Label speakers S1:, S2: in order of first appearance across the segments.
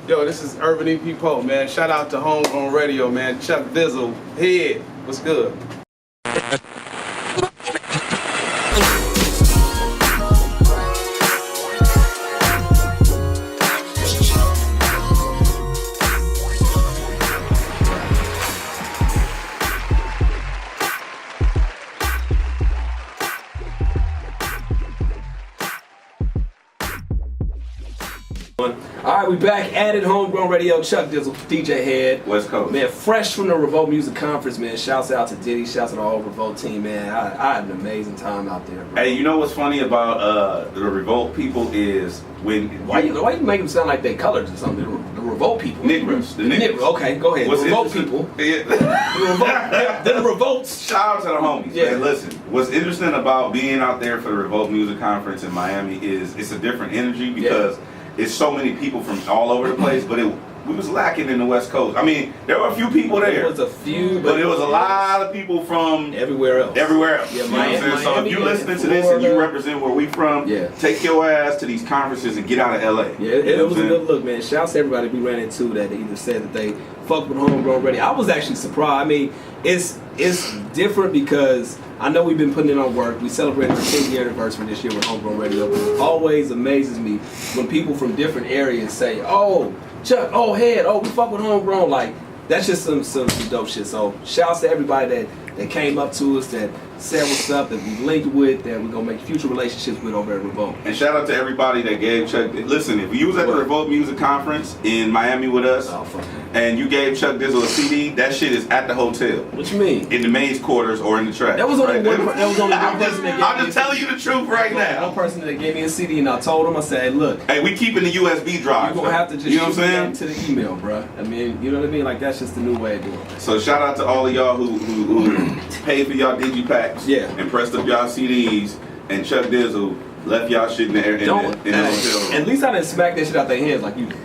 S1: Yo, this is Ervin EP Pope, man. Shout out to Homegrown Radio, man. Chuck Dizzle Hed. What's good?
S2: Alright, we back at it, Homegrown Radio, Chuck Dizzle DJ Hed.
S3: West Coast.
S2: Man, fresh from the Revolt Music Conference, man. Shouts out to Diddy, shouts out to the whole Revolt team, man. I had an amazing time out there, bro.
S3: Hey, you know what's funny about the Revolt people is when...
S2: Why you make them sound like they colors or something? The Revolt people.
S3: Negroes. The Negroes.
S2: Okay, go ahead.
S3: What's
S2: the Revolt people.
S3: Yeah.
S2: The Revolts.
S3: Shout out to the homies.
S2: Yeah.
S3: Man, listen, what's interesting about being out there for the Revolt Music Conference in Miami is it's a different energy because it's so many people from all over the place, but we was lacking in the West Coast. I mean, there were a few people there.
S2: There was a few,
S3: but it was a lot of people from
S2: everywhere else.
S3: Yeah,
S2: you know what I'm
S3: saying? So if you listening to this and you represent where we from, take your ass to these conferences and get out of LA.
S2: Yeah, it was a good look, man. Shouts to everybody we ran into that either said that they fuck with Homegrown Radio. I was actually surprised. I mean, it's different because I know we've been putting in our work. We celebrated our 10th year anniversary this year with Homegrown Radio. It always amazes me when people from different areas say, "Oh, Chuck, oh Hed, oh we fuck with Homegrown." Like that's just some dope shit. So shouts to everybody that came up to us, that said what's up, that we linked with, that we're gonna make future relationships with over at Revolt.
S3: And shout out to everybody that gave Chuck. Listen, if you was at the Revolt Music Conference in Miami with us, and you gave Chuck Dizzle a CD, that shit is at the hotel.
S2: What you mean?
S3: In the maid's quarters or in the trash.
S2: That was only one person that gave me.
S3: I'm just telling you the truth right now.
S2: One person that gave me a CD, and I told him, I said, look,
S3: hey, we keeping the USB drive.
S2: You're gonna have to just
S3: shoot that
S2: to the email, bro. I mean, you know what I mean? Like that's just the new way of doing it.
S3: So shout out to all of y'all who paid for y'all digipacks, and pressed up y'all CDs, and Chuck Dizzle left y'all shit in the hotel room.
S2: At least I didn't smack that shit out their hands like you did.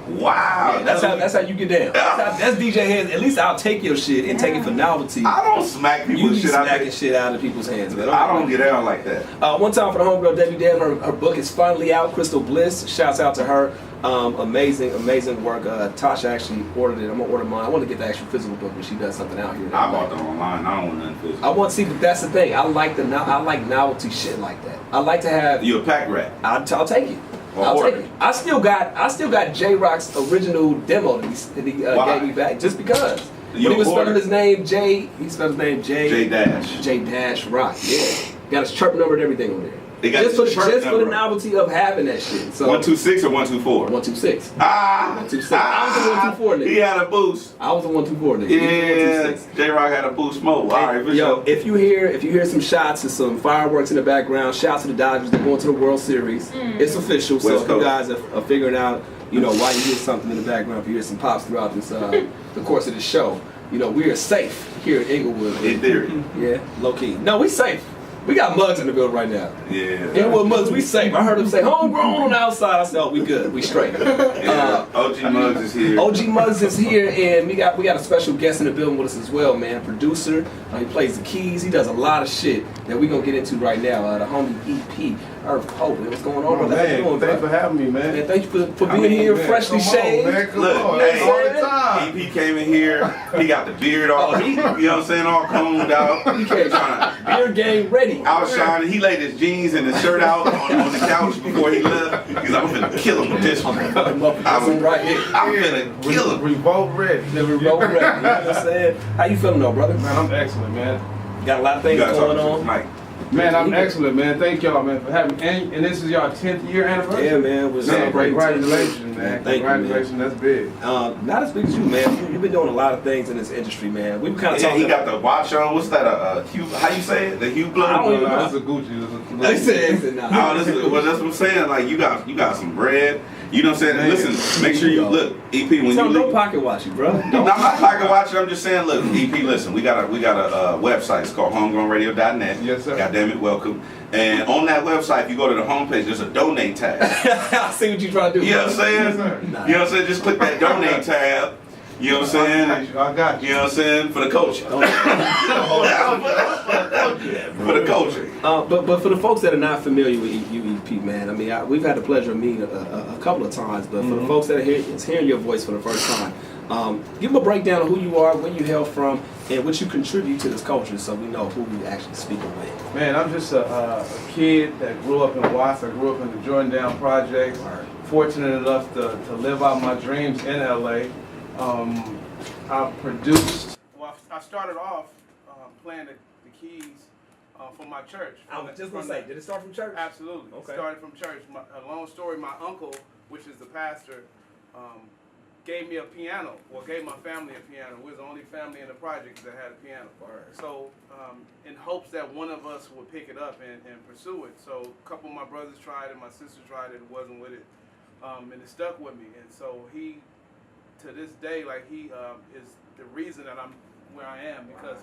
S3: Wow,
S2: yeah, that's how you get down. That's DJ Hed. At least I'll take your shit and take it for novelty.
S3: I don't smack people's shit out.
S2: Smacking shit out of people's hands, man.
S3: I don't get down like that.
S2: One time for the homegirl Debbie Dev, her book is finally out. Crystal Bliss. Shouts out to her. Amazing work. Tasha actually ordered it. I'm gonna order mine. I want to get the actual physical book when she does something out here.
S3: I bought them online. I don't want nothing physical.
S2: I want to see, but that's the thing. I like novelty shit like that. I like to have.
S3: You a pack rat?
S2: I'll take it. I'll take it. I still got J Rock's original demo that he gave me back just because. When he was spelling his name J, he spelled his name J Dash Rock. Yeah, got his chirp number and everything on there. Just for the novelty of having that shit. So
S3: 126 or 124?
S2: 126.
S3: 126.
S2: I was the 124 nigga.
S3: He had a boost.
S2: I was the 124 nigga.
S3: Yeah. J Rock had a boost mode. All right,
S2: yo, if you hear some shots and some fireworks in the background, shouts to the Dodgers. They're going to the World Series. It's official. So if you guys are figuring out, why you hear something in the background, if you hear some pops throughout this the course of the show, we are safe here in Inglewood.
S3: In theory.
S2: Yeah, low key. No, we safe. We got mugs in the building right now.
S3: Yeah.
S2: Inglewood mugs, we safe. I heard them say homegrown on the outside. I said, oh, we good. We straight.
S3: OG Muggs is here.
S2: OG Muggs is here, and we got a special guest in the building with us as well, man. Producer. He plays the keys. He does a lot of shit that we're going to get into right now. The homie EP Pope. What's going on, brother?
S1: Man, thanks for having me, man.
S2: Man, thank you for being here, freshly shaved.
S3: Look, all the time. EP came in here. He got the beard all, you know what I'm saying, all combed out.
S2: He came beard game ready.
S3: Outshining. He laid his jeans and his shirt out on the couch before he left. He's like, I'm finna kill him with this one. I'm finna kill him.
S1: Revolt ready.
S2: Revolt ready. You know what I'm saying? How you feeling though, brother?
S1: Man, I'm excellent, man.
S2: Got a lot of things going on.
S3: Mike.
S1: Man, I'm excellent, man. Thank y'all, man, for having me. And this is y'all 10th year anniversary?
S2: Yeah, man. We're celebrating.
S1: Congratulations, man. Congratulations,
S2: you, man.
S1: That's big.
S2: Not as big as you, man. You've been doing a lot of things in this industry, man. We've kind of talked.
S3: He got the watch on. What's that? Hue? How you say it? The Hue Blood?
S2: I don't even know.
S1: That's a Gucci.
S2: They said
S3: no. Well, that's what I'm saying. Like you got some bread. You know what I'm saying? Man, listen, make sure you look, EP, when you
S2: don't pocket watch you, bro.
S3: I'm not pocket watching. I'm just saying, look, EP, listen, we got a website. It's called homegrownradio.net.
S1: Yes, sir.
S3: God damn it, welcome. And on that website, if you go to the homepage, there's a donate tab.
S2: I see what you're trying to do.
S3: You know what I'm saying?
S1: Yes, sir.
S3: You know what I'm saying? Just click that donate tab. You know what I'm saying?
S1: I got you.
S3: You know what I'm saying? For the culture. For the culture.
S2: But for the folks that are not familiar with UEP, man, I mean, we've had the pleasure of meeting a couple of times, but for the folks that are hearing your voice for the first time, give them a breakdown of who you are, where you hail from, and what you contribute to this culture, so we know who we actually speaking with.
S1: Man, I'm just a kid that grew up in Watts. I grew up in the Jordan Down Projects. Fortunate enough to live out my dreams in LA. I produced. Well, I started off playing the keys for my church.
S2: I was just gonna say, did it start from church?
S1: Absolutely.
S2: Okay.
S1: It started from church. A long story. My uncle, which is the pastor, gave me a piano, or gave my family a piano. We was the only family in the project that had a piano. So, in hopes that one of us would pick it up and pursue it. So, a couple of my brothers tried it, my sister tried it, wasn't with it, and it stuck with me. And so he, to this day, like he is the reason that I'm where I am, because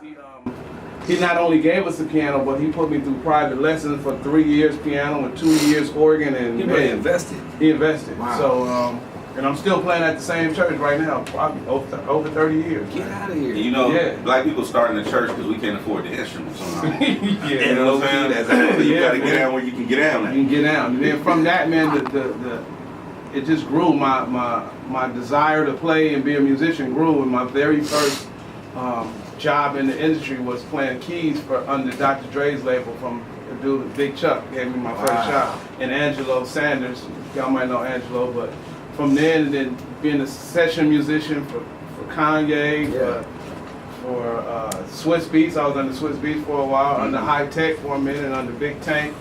S1: he not only gave us a piano, but he put me through private lessons for 3 years piano and 2 years organ, and
S2: he really invested.
S1: He invested.
S2: Wow.
S1: So. And I'm still playing at the same church right now, probably over 30 years.
S2: Get out of here.
S3: You know, black people starting the church because we can't afford the instruments. You know what I'm saying? You got to get down where you can get down.
S1: You can get down. And then from that, man, it just grew. My desire to play and be a musician grew. And my very first job in the industry was playing keys for under Dr. Dre's label from a dude, Big Chuck, gave me my first shot. And Angelo Sanders, y'all might know Angelo, but from then being a session musician for Kanye, for Swiss Beats. I was under Swiss Beats for a while, under High Tech for a minute, and under Big Tank.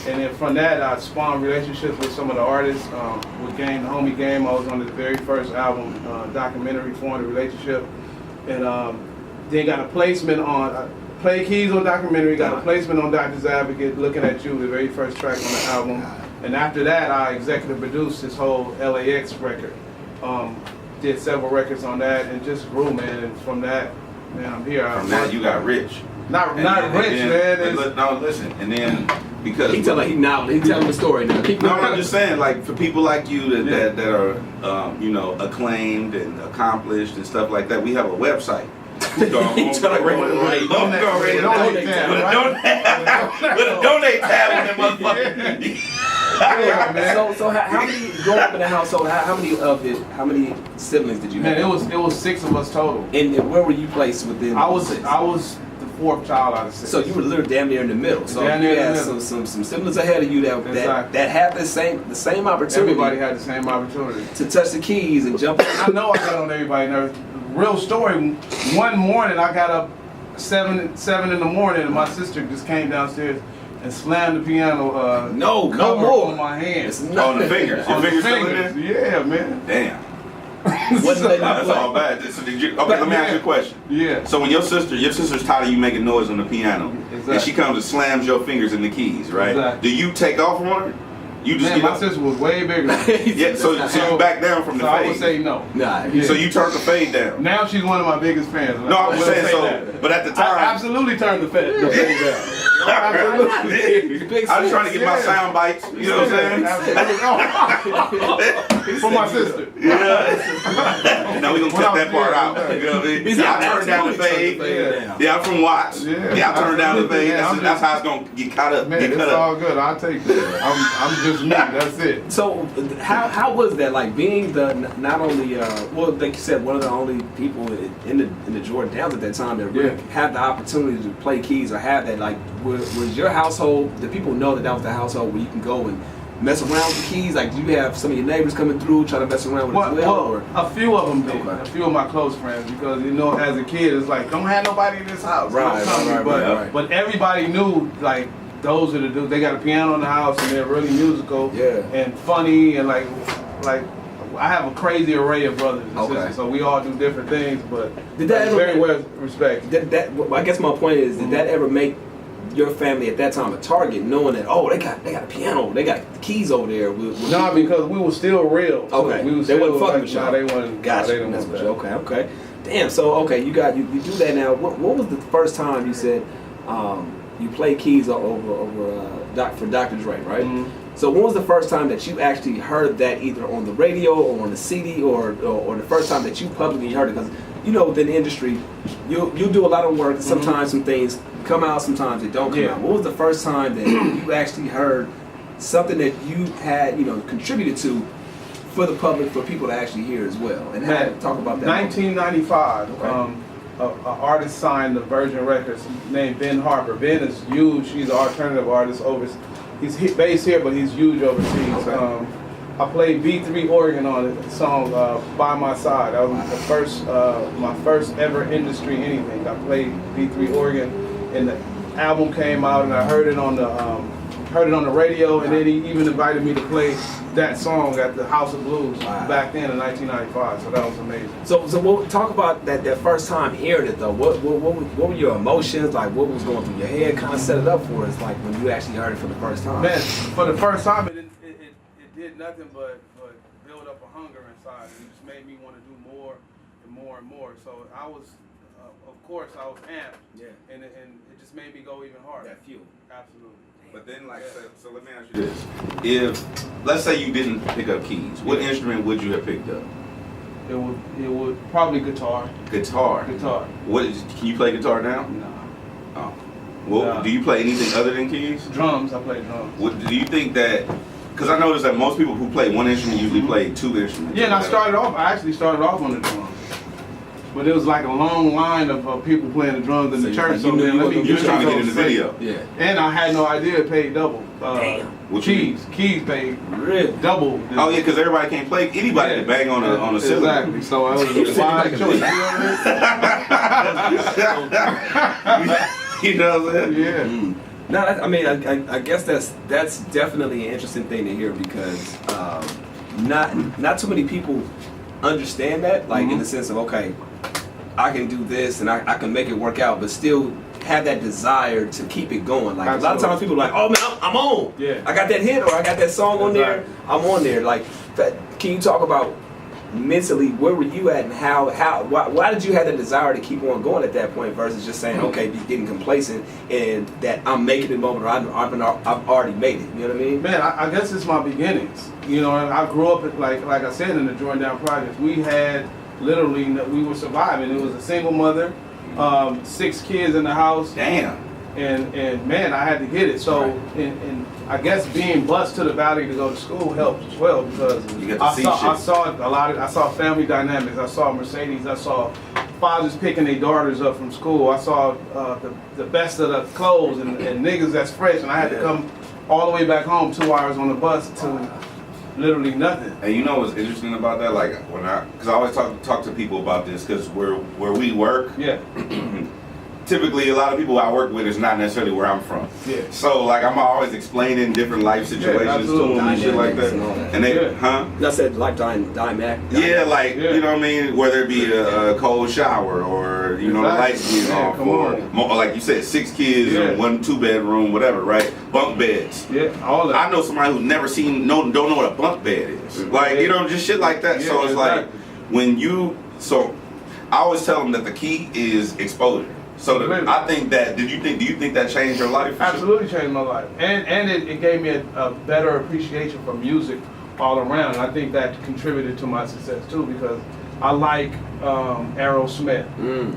S1: And then from that, I spawned relationships with some of the artists. With Game, the Homie Game, I was on his very first album, documentary, formed a relationship. And then got a placement on, played keys on documentary, got a placement on Doctor's Advocate, Looking at You, the very first track on the album. And after that, I executive produced this whole LAX record. Did several records on that and just grew, man. And from that, man, I'm here.
S3: From that, you got rich.
S1: Not rich, man.
S3: No, listen. And then because
S2: he telling the story now.
S3: No, I'm just saying, like for people like you that are you know, acclaimed and accomplished and stuff like that, we have a website. With a donate tab on that motherfucker.
S2: So how many growing up in the household? How many siblings did you have?
S1: Man, it was 6 of us total.
S2: And where were you placed within?
S1: I was the 4th child out of 6.
S2: So you were literally damn near in the middle. So you had some siblings ahead of you that had the same opportunity.
S1: Everybody had the same opportunity
S2: to touch the keys and jump.
S1: I know I got on everybody's nerves. Real story. One morning I got up 7 in the morning, and my sister just came downstairs and slammed the piano.
S2: No more
S1: on my hands.
S3: On the fingers.
S1: On
S3: Your
S1: the
S3: fingers still in there?
S1: Yeah, man.
S3: Damn. That's all bad. So let me ask you a question.
S1: Yeah.
S3: So when your sister's tired of you making noise on the piano, and she comes and slams your fingers in the keys, right?
S1: Exactly.
S3: Do you take off on her? You just
S1: my sister was way bigger.
S3: Yeah, so you back down from the fade.
S1: I would say no.
S2: Nah.
S1: Yeah.
S3: So you turned the fade down.
S1: Now she's one of my biggest fans.
S3: No, I'm saying so. That. But at the time,
S1: I absolutely turned the fade down. Absolutely.
S3: I was trying to get my sound bites. You know what I'm saying?
S1: For my sister.
S3: Yeah. Now we gonna cut that part out. You know what I mean? Yeah, I turned down the fade. Yeah, I'm from Watts. Yeah, I turned down the fade. That's how it's gonna get caught up.
S1: Man, it's all good. I'll take that. I'm just me. That's it.
S2: So how was that, like being the not only well, like you said, one of the only people in the Jordan Downs at that time that really had the opportunity to play keys or have that, like was your household, did people know that was the household where you can go and mess around with the keys? Like, do you have some of your neighbors coming through trying to mess around with it as well? Or?
S1: A few of them did. A few of my close friends, because you know, as a kid, it's like, don't have nobody in this house.
S2: Right.
S1: But everybody knew, like, those are the dudes. They got a piano in the house, and they're really musical and funny, and like I have a crazy array of brothers and sisters, so we all do different things. But
S2: did that ever
S1: very well respected.
S2: I guess my point is, did that ever make your family at that time a target, knowing that they got a piano, they got keys over there?
S1: No, because we were still real.
S2: Okay,
S1: we
S2: they wasn't fucking with y'all.
S1: They wasn't.
S2: Gotcha. Okay. Damn. So you do that now. What was the first time you said you played keys for Dr. Dre, right? Mm-hmm. So when was the first time that you actually heard that either on the radio or on the CD or the first time that you publicly heard it? Because you know within the industry, you do a lot of work. Sometimes some things come out, sometimes they don't come out. What was the first time that you actually heard something that you had contributed to for the public, for people to actually hear as well? And talk about that.
S1: 1995.
S2: Okay.
S1: An artist signed to Virgin Records named Ben Harper. Ben is huge. He's an alternative artist He's based here, but he's huge overseas.
S2: Okay.
S1: I played B3 organ on a song "By My Side." That was the first, my first ever industry anything. I played B3 organ, and the album came out, and I heard it on the radio, and then he even invited me to play that song at the House of Blues back then in 1995. So that was amazing.
S2: So we'll talk about that first time hearing it though. What were your emotions like? What was going through your head? Kind of set it up for us, like when you actually heard it for the first time.
S1: Man, for the first time, it did nothing but build up a hunger inside, and it just made me want to do more and more and more. So I was, of course, I was amped.
S2: Yeah.
S1: And it just made me go even harder.
S2: That fuel.
S1: Absolutely.
S3: But then, so let me ask you this: if let's say you didn't pick up keys, what instrument would you have picked up?
S1: It would probably guitar.
S3: Guitar.
S1: Guitar.
S3: Can you play guitar now?
S1: No.
S3: Oh. Well, do you play anything other than keys?
S1: Drums. I play drums.
S3: What do you think that? Because I noticed that most people who play one instrument usually play two instruments.
S1: Yeah, and I actually started off on the drums. But it was like a long line of people playing the drums in the church.
S2: You
S3: were trying to get in the video.
S2: Yeah.
S1: And I had no idea it paid double.
S2: Damn.
S1: Keys paid
S2: really
S1: double.
S3: Oh yeah, because everybody can't play. Anybody can bang on a cylinder.
S1: Exactly. So it was a wise choice.
S3: You know what I'm saying?
S1: Yeah.
S2: No, I mean, I guess that's definitely an interesting thing to hear because not too many people understand that, like in the sense of okay, I can do this and I can make it work out, but still have that desire to keep it going. Like a lot of times people are like, oh man, I'm on.
S1: Yeah.
S2: I got that hit or I got that song on there. I'm on there. Like, can you talk about mentally where were you at and why did you have the desire to keep on going at that point versus just saying okay, getting complacent and that I'm making it moment or I've already made it. You know what I mean?
S1: Man, I guess it's my beginnings. You know, I grew up like I said in the Jordan Down Projects. We had literally we were surviving. It was a single mother, 6 kids in the house.
S3: Damn.
S1: And man, I had to get it. So and I guess being bused to the valley to go to school helped as well because I saw family dynamics. I saw Mercedes. I saw fathers picking their daughters up from school. I saw the best of the clothes and niggas that's fresh. And I had to come all the way back home 2 hours on the bus to literally nothing.
S3: And you know what's interesting about that? Like because I always talk to people about this because where we work.
S1: Yeah.
S3: Typically, a lot of people I work with is not necessarily where I'm from.
S1: Yeah.
S3: So, like, I'm always explaining different life situations to them and shit like that. And they,
S2: I said like dynamic.
S3: Yeah, like, you know what I mean? Whether it be a cold shower or, the lights being off or, like you said, 6 kids in 1 2-bedroom, whatever, right? Bunk beds.
S1: Yeah, all that.
S3: I know somebody who's never seen, don't know what a bunk bed is. Like, just shit like that.
S1: Yeah,
S3: so it's like, I always tell them that the key is exposure. So I think that, do you think that changed your life?
S1: Absolutely changed my life. And it gave me a better appreciation for music all around. And I think that contributed to my success too because I like Aerosmith.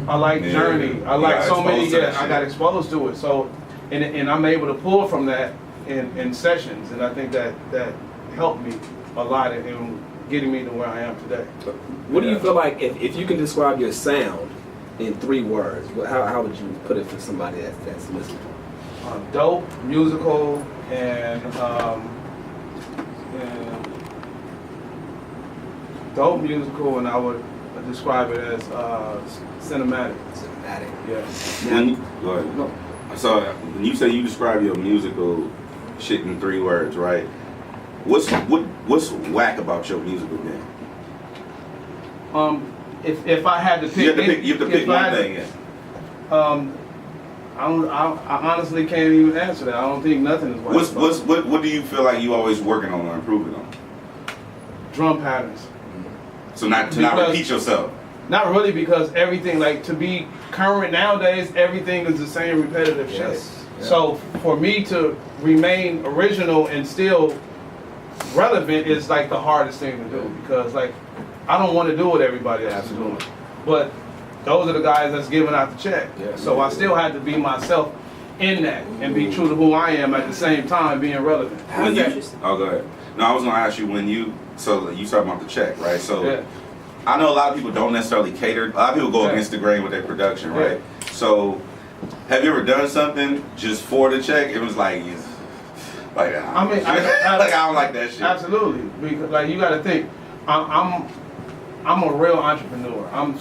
S1: I like Journey. I like so many, I got exposed to it. So, and I'm able to pull from that in sessions. And I think that helped me a lot in getting me to where I am today.
S2: What do you feel like, if you can describe your sound in 3 words, how would you put it for somebody that's listening?
S1: Dope, musical, and dope, musical, and I would describe it as cinematic.
S2: Cinematic.
S1: Yeah.
S3: So when you say you describe your musical shit in 3 words, right? What's whack about your musical game?
S1: If I had to pick,
S3: you have to pick one thing.
S1: I honestly can't even answer that. I don't think nothing is whack.
S3: What do you feel like you always working on or improving on?
S1: Drum patterns.
S3: So not repeat yourself.
S1: Not really, because everything, like, to be current nowadays, everything is the same repetitive shit. Yeah. So for me to remain original and still relevant is like the hardest thing to do because like I don't want to do what everybody else is doing, but those are the guys that's giving out the check.
S2: Yeah,
S1: so I still had to be myself in that and be true to who I am at the same time being relevant.
S3: Oh, go ahead. No, I was gonna ask you when you talking about the check, right? So
S1: Yeah.
S3: I know a lot of people don't necessarily cater. A lot of people go against the grain with their production, right? So have you ever done something just for the check? It was like, I don't like that shit.
S1: Absolutely, because like you got to think, I'm a real entrepreneur. I'm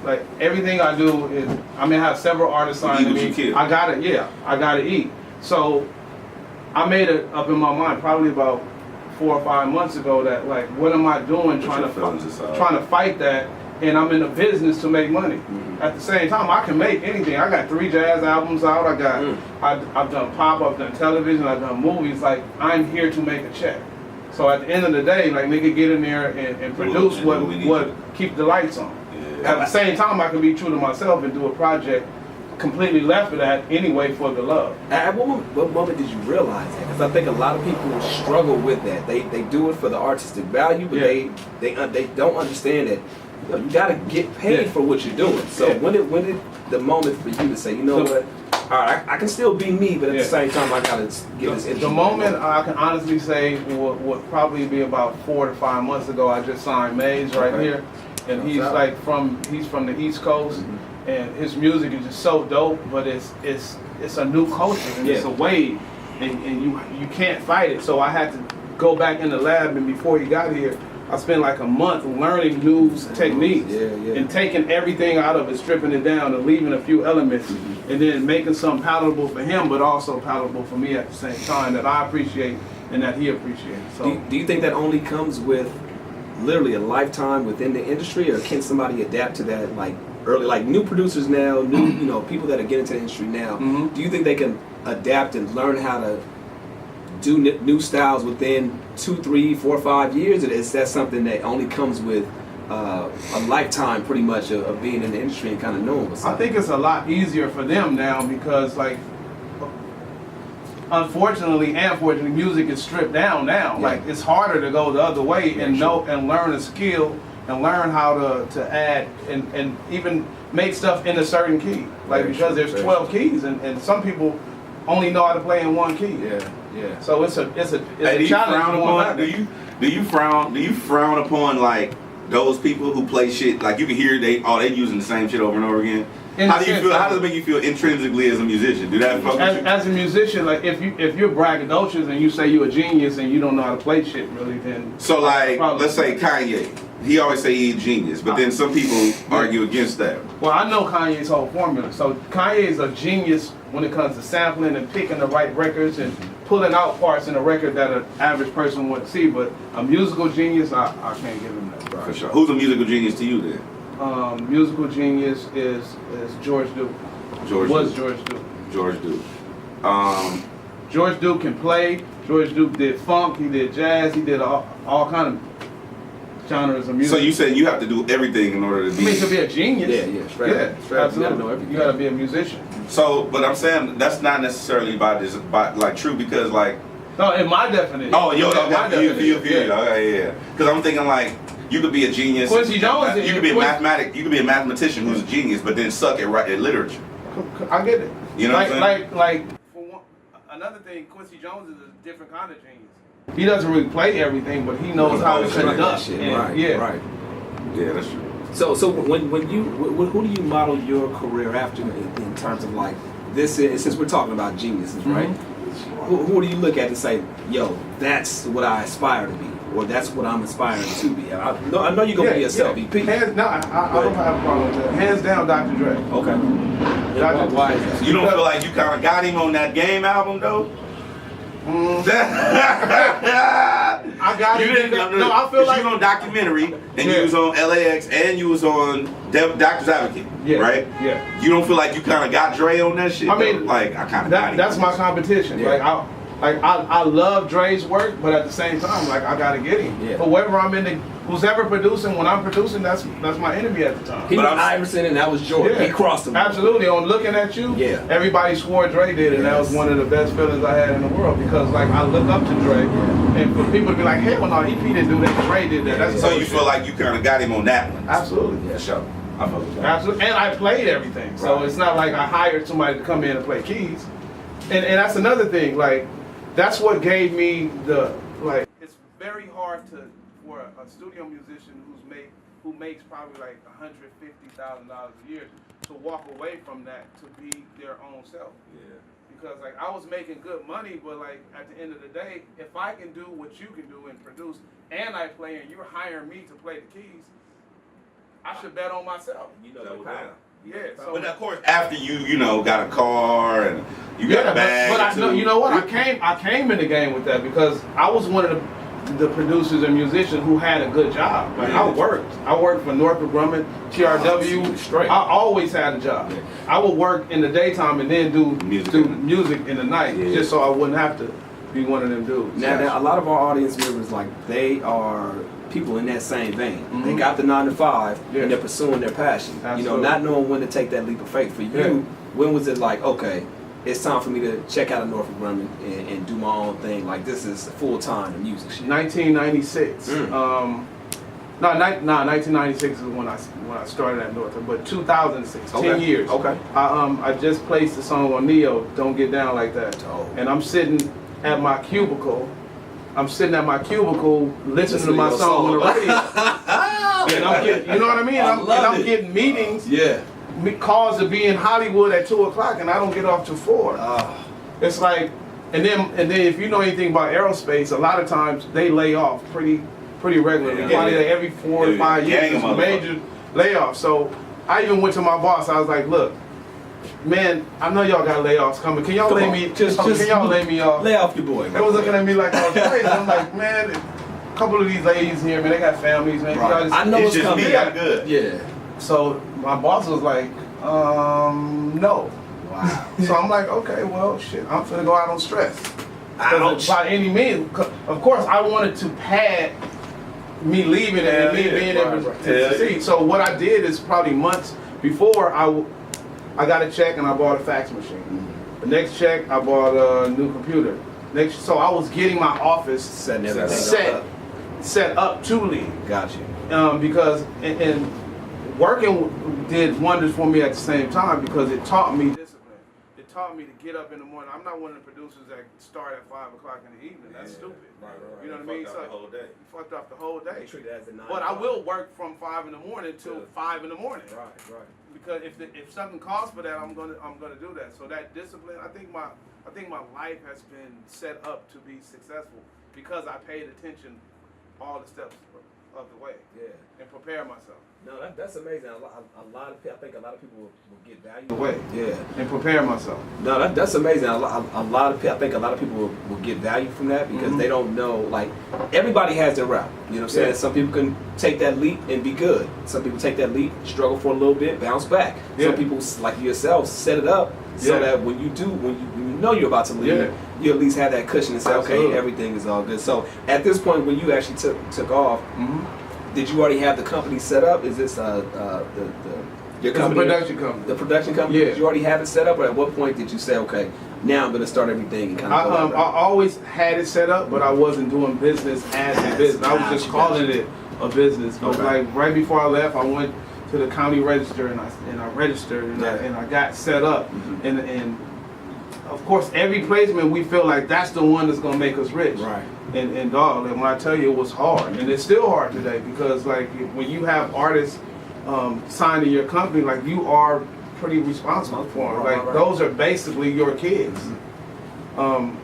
S1: like everything I do is. I have several artists signing me. I gotta eat. So I made it up in my mind probably about 4 or 5 months ago that like, what am I doing trying to fight that? And I'm in a business to make money. At the same time, I can make anything. I got 3 jazz albums out. I've done pop, I've done television, I've done movies. Like I'm here to make a check. So at the end of the day, like nigga get in there and produce what keep the lights on. Yeah. At the same time, I can be true to myself and do a project completely left of that anyway for the love.
S2: At what moment did you realize that? Because I think a lot of people struggle with that. They do it for the artistic value, but they don't understand that you gotta get paid for what you're doing. So when did the moment for you to say, you know what? All right, I can still be me, but at the same time, I gotta get this.
S1: The moment I can honestly say would probably be about 4 to 5 months ago. I just signed Maze right here, and he's from the East Coast, and his music is just so dope. But it's a new culture and it's a wave, and you can't fight it. So I had to go back in the lab, and before he got here, I spent like a month learning new techniques and taking everything out of it, stripping it down and leaving a few elements and then making something palatable for him but also palatable for me at the same time that I appreciate and that he appreciates. So
S2: do you think that only comes with literally a lifetime within the industry, or can somebody adapt to that like early, like new producers now, new people that are getting into the industry now, do you think they can adapt and learn how to do new styles within 2, 3, 4, 5 years? Or is that something that only comes with a lifetime pretty much of being in the industry and kind of knowing what's up?
S1: I think it's a lot easier for them now because like unfortunately and fortunately music is stripped down now. Like it's harder to go the other way and know and learn a skill and learn how to add and even make stuff in a certain key. Like because there's 12 keys and some people only know how to play in one key. Yeah. So it's a challenge.
S3: Do you frown upon like those people who play shit like you can hear they using the same shit over and over again? How do you feel? How does it make you feel intrinsically as a musician? Do that fuck with you?
S1: As a musician, like if you're braggadocious and you say you're a genius and you don't know how to play shit really, then
S3: so like let's say Kanye. He always say he's a genius, but then some people argue against that.
S1: Well, I know Kanye's whole formula. So Kanye is a genius when it comes to sampling and picking the right records and pulling out parts in a record that an average person wouldn't see. But a musical genius, I can't give him that.
S3: For sure. Who's a musical genius to you then?
S1: Musical genius is George Duke. George Duke.
S3: George Duke.
S1: George Duke can play. George Duke did funk. He did jazz. He did all kind of genres of music.
S3: So you said you have to do everything in order to be.
S1: To be a genius.
S2: Straight
S1: absolutely.
S2: You gotta know everything.
S1: You gotta be a musician.
S3: So, but I'm saying that's not necessarily by true because like.
S1: No, in my definition.
S3: Oh, you. Okay, Because I'm thinking like you could be a genius.
S1: Quincy Jones.
S3: You could be a mathematician who's a genius, but then suck at literature.
S1: I get it.
S3: You know what I'm saying?
S1: Like for one, another thing, Quincy Jones is a different kind of genius. He doesn't really play everything, but he knows how to conduct.
S2: Right.
S3: Yeah, that's true.
S2: So when you who do you model your career after in terms of like this is, since we're talking about geniuses, right? Who do you look at and say, yo, that's what I aspire to be, or that's what I'm aspiring to be? I know you're gonna be yourself, EP.
S1: I don't have a problem with that. Hands down, Dr. Dre.
S2: Okay. Why is that?
S3: You don't feel like you kind of got him on that Game album though?
S1: I got it. No, I feel like
S3: you was on documentary and you was on LAX and you was on Doctor's Advocate, right? Yeah. You don't feel like you kind of got Dre on that shit?
S1: I mean,
S3: like I kind of got him.
S1: That's my competition. Like Like I love Dre's work, but at the same time, like I gotta get him.
S2: Yeah.
S1: But wherever I'm in the, who's ever producing, when I'm producing, that's my enemy at the time.
S2: He was Iverson and that was Jordan. He crossed them.
S1: Absolutely. On Looking at You, everybody swore Dre did, and that was one of the best feelings I had in the world because like I look up to Dre, and for people to be like, hell no, EP didn't do that, Dre did that. That's
S3: so you feel like you kind of got him on that one.
S1: Absolutely.
S3: Yeah, sure. I feel that.
S1: Absolutely. And I played everything, so it's not like I hired somebody to come in and play keys. And that's another thing, like. That's what gave me the, like, it's very hard for a studio musician who makes probably like $150,000 a year to walk away from that to be their own self. Yeah. Because like I was making good money, but like at the end of the day, if I can do what you can do and produce, and I play, and you're hiring me to play the keys, I should bet on myself.
S2: You know the power.
S1: Yeah, so,
S3: but of course, after you got a car and you got a bag.
S1: But I know, you know what? I came in the game with that because I was one of the producers and musicians who had a good job. Like I worked for Northrop Grumman, TRW. Straight. I always had a job. Yeah. I would work in the daytime and then do music in the night, just so I wouldn't have to be one of them dudes.
S2: Now, a lot of our audience members, like they are people in that same vein. Mm-hmm. They got the 9 to 5 and they're pursuing their passion. Absolutely. You know, not knowing when to take that leap of faith. For you, when was it like, okay, it's time for me to check out of Northrop Grumman and do my own thing? Like this is full time in music shit.
S1: 1996. 1996 is when I started at Northrop, but 2006, 10 years. Okay. I just placed the song on Neo, Don't Get Down Like That, and I'm sitting at my cubicle. Listening to my song on the radio. And I'm getting, you know what I mean? I'm getting meetings. Yeah. Calls to be in Hollywood at 2 o'clock, and I don't get off till 4. It's like, and then if you know anything about aerospace, a lot of times they lay off pretty regularly. Probably every 4 or 5 years, major layoffs. So I even went to my boss. I was like, look, man, I know y'all got layoffs coming. Can y'all lay me? Can y'all lay me off?
S2: Lay off your boy.
S1: They was looking at me like I was crazy. I'm like, man, a couple of these ladies here, man, they got families, man.
S2: Right. I know it's coming.
S3: Good.
S1: Yeah. So my boss was like, no. Wow. So I'm like, okay, well, shit, I'm finna go out on stress. By any means, of course, I wanted to pad me leaving and me being able to succeed. So what I did is probably months before I got a check and I bought a fax machine. Mm-hmm. The next check, I bought a new computer. So I was getting my office set up to leave.
S2: Got you.
S1: Because and working did wonders for me at the same time because it taught me discipline. It taught me to get up in the morning. I'm not one of the producers that start at 5 o'clock in the evening. That's stupid. Right. You know what I mean?
S3: So the whole day.
S1: You fucked up the whole day.
S2: Treat it as a 9
S1: but I will work from 5 in the morning till 5 in the morning.
S2: Right.
S1: Because if something calls for that, I'm gonna do that. So that discipline, I think my life has been set up to be successful because I paid attention all the steps of the way. Yeah. And prepare myself.
S2: No, that's amazing. I think a lot of people will get value.
S1: The way.
S2: Yeah.
S1: And prepare myself.
S2: No, that's amazing. I think a lot of people will get value from that because they don't know. Like everybody has their route. You know what I'm saying? Some people can take that leap and be good. Some people take that leap, struggle for a little bit, bounce back. Some people, like yourself, set it up so that when you know you're about to leave, you at least have that cushion and say, okay, everything is all good. So at this point, when you actually took off. Did you already have the company set up? Is this your company?
S1: The production company.
S2: The production company?
S1: Yeah.
S2: Did you already have it set up, or at what point did you say, okay, now I'm going to start everything and kind of
S1: I always had it set up, but I wasn't doing business as a business. I was just calling it a business. But like right before I left, I went to the county register and I registered and I got set up. And of course, every placement we feel like that's the one that's going to make us rich. Right. And dog, and when I tell you it was hard, and it's still hard today because like when you have artists signed to your company, like you are pretty responsible for them. Like those are basically your kids. And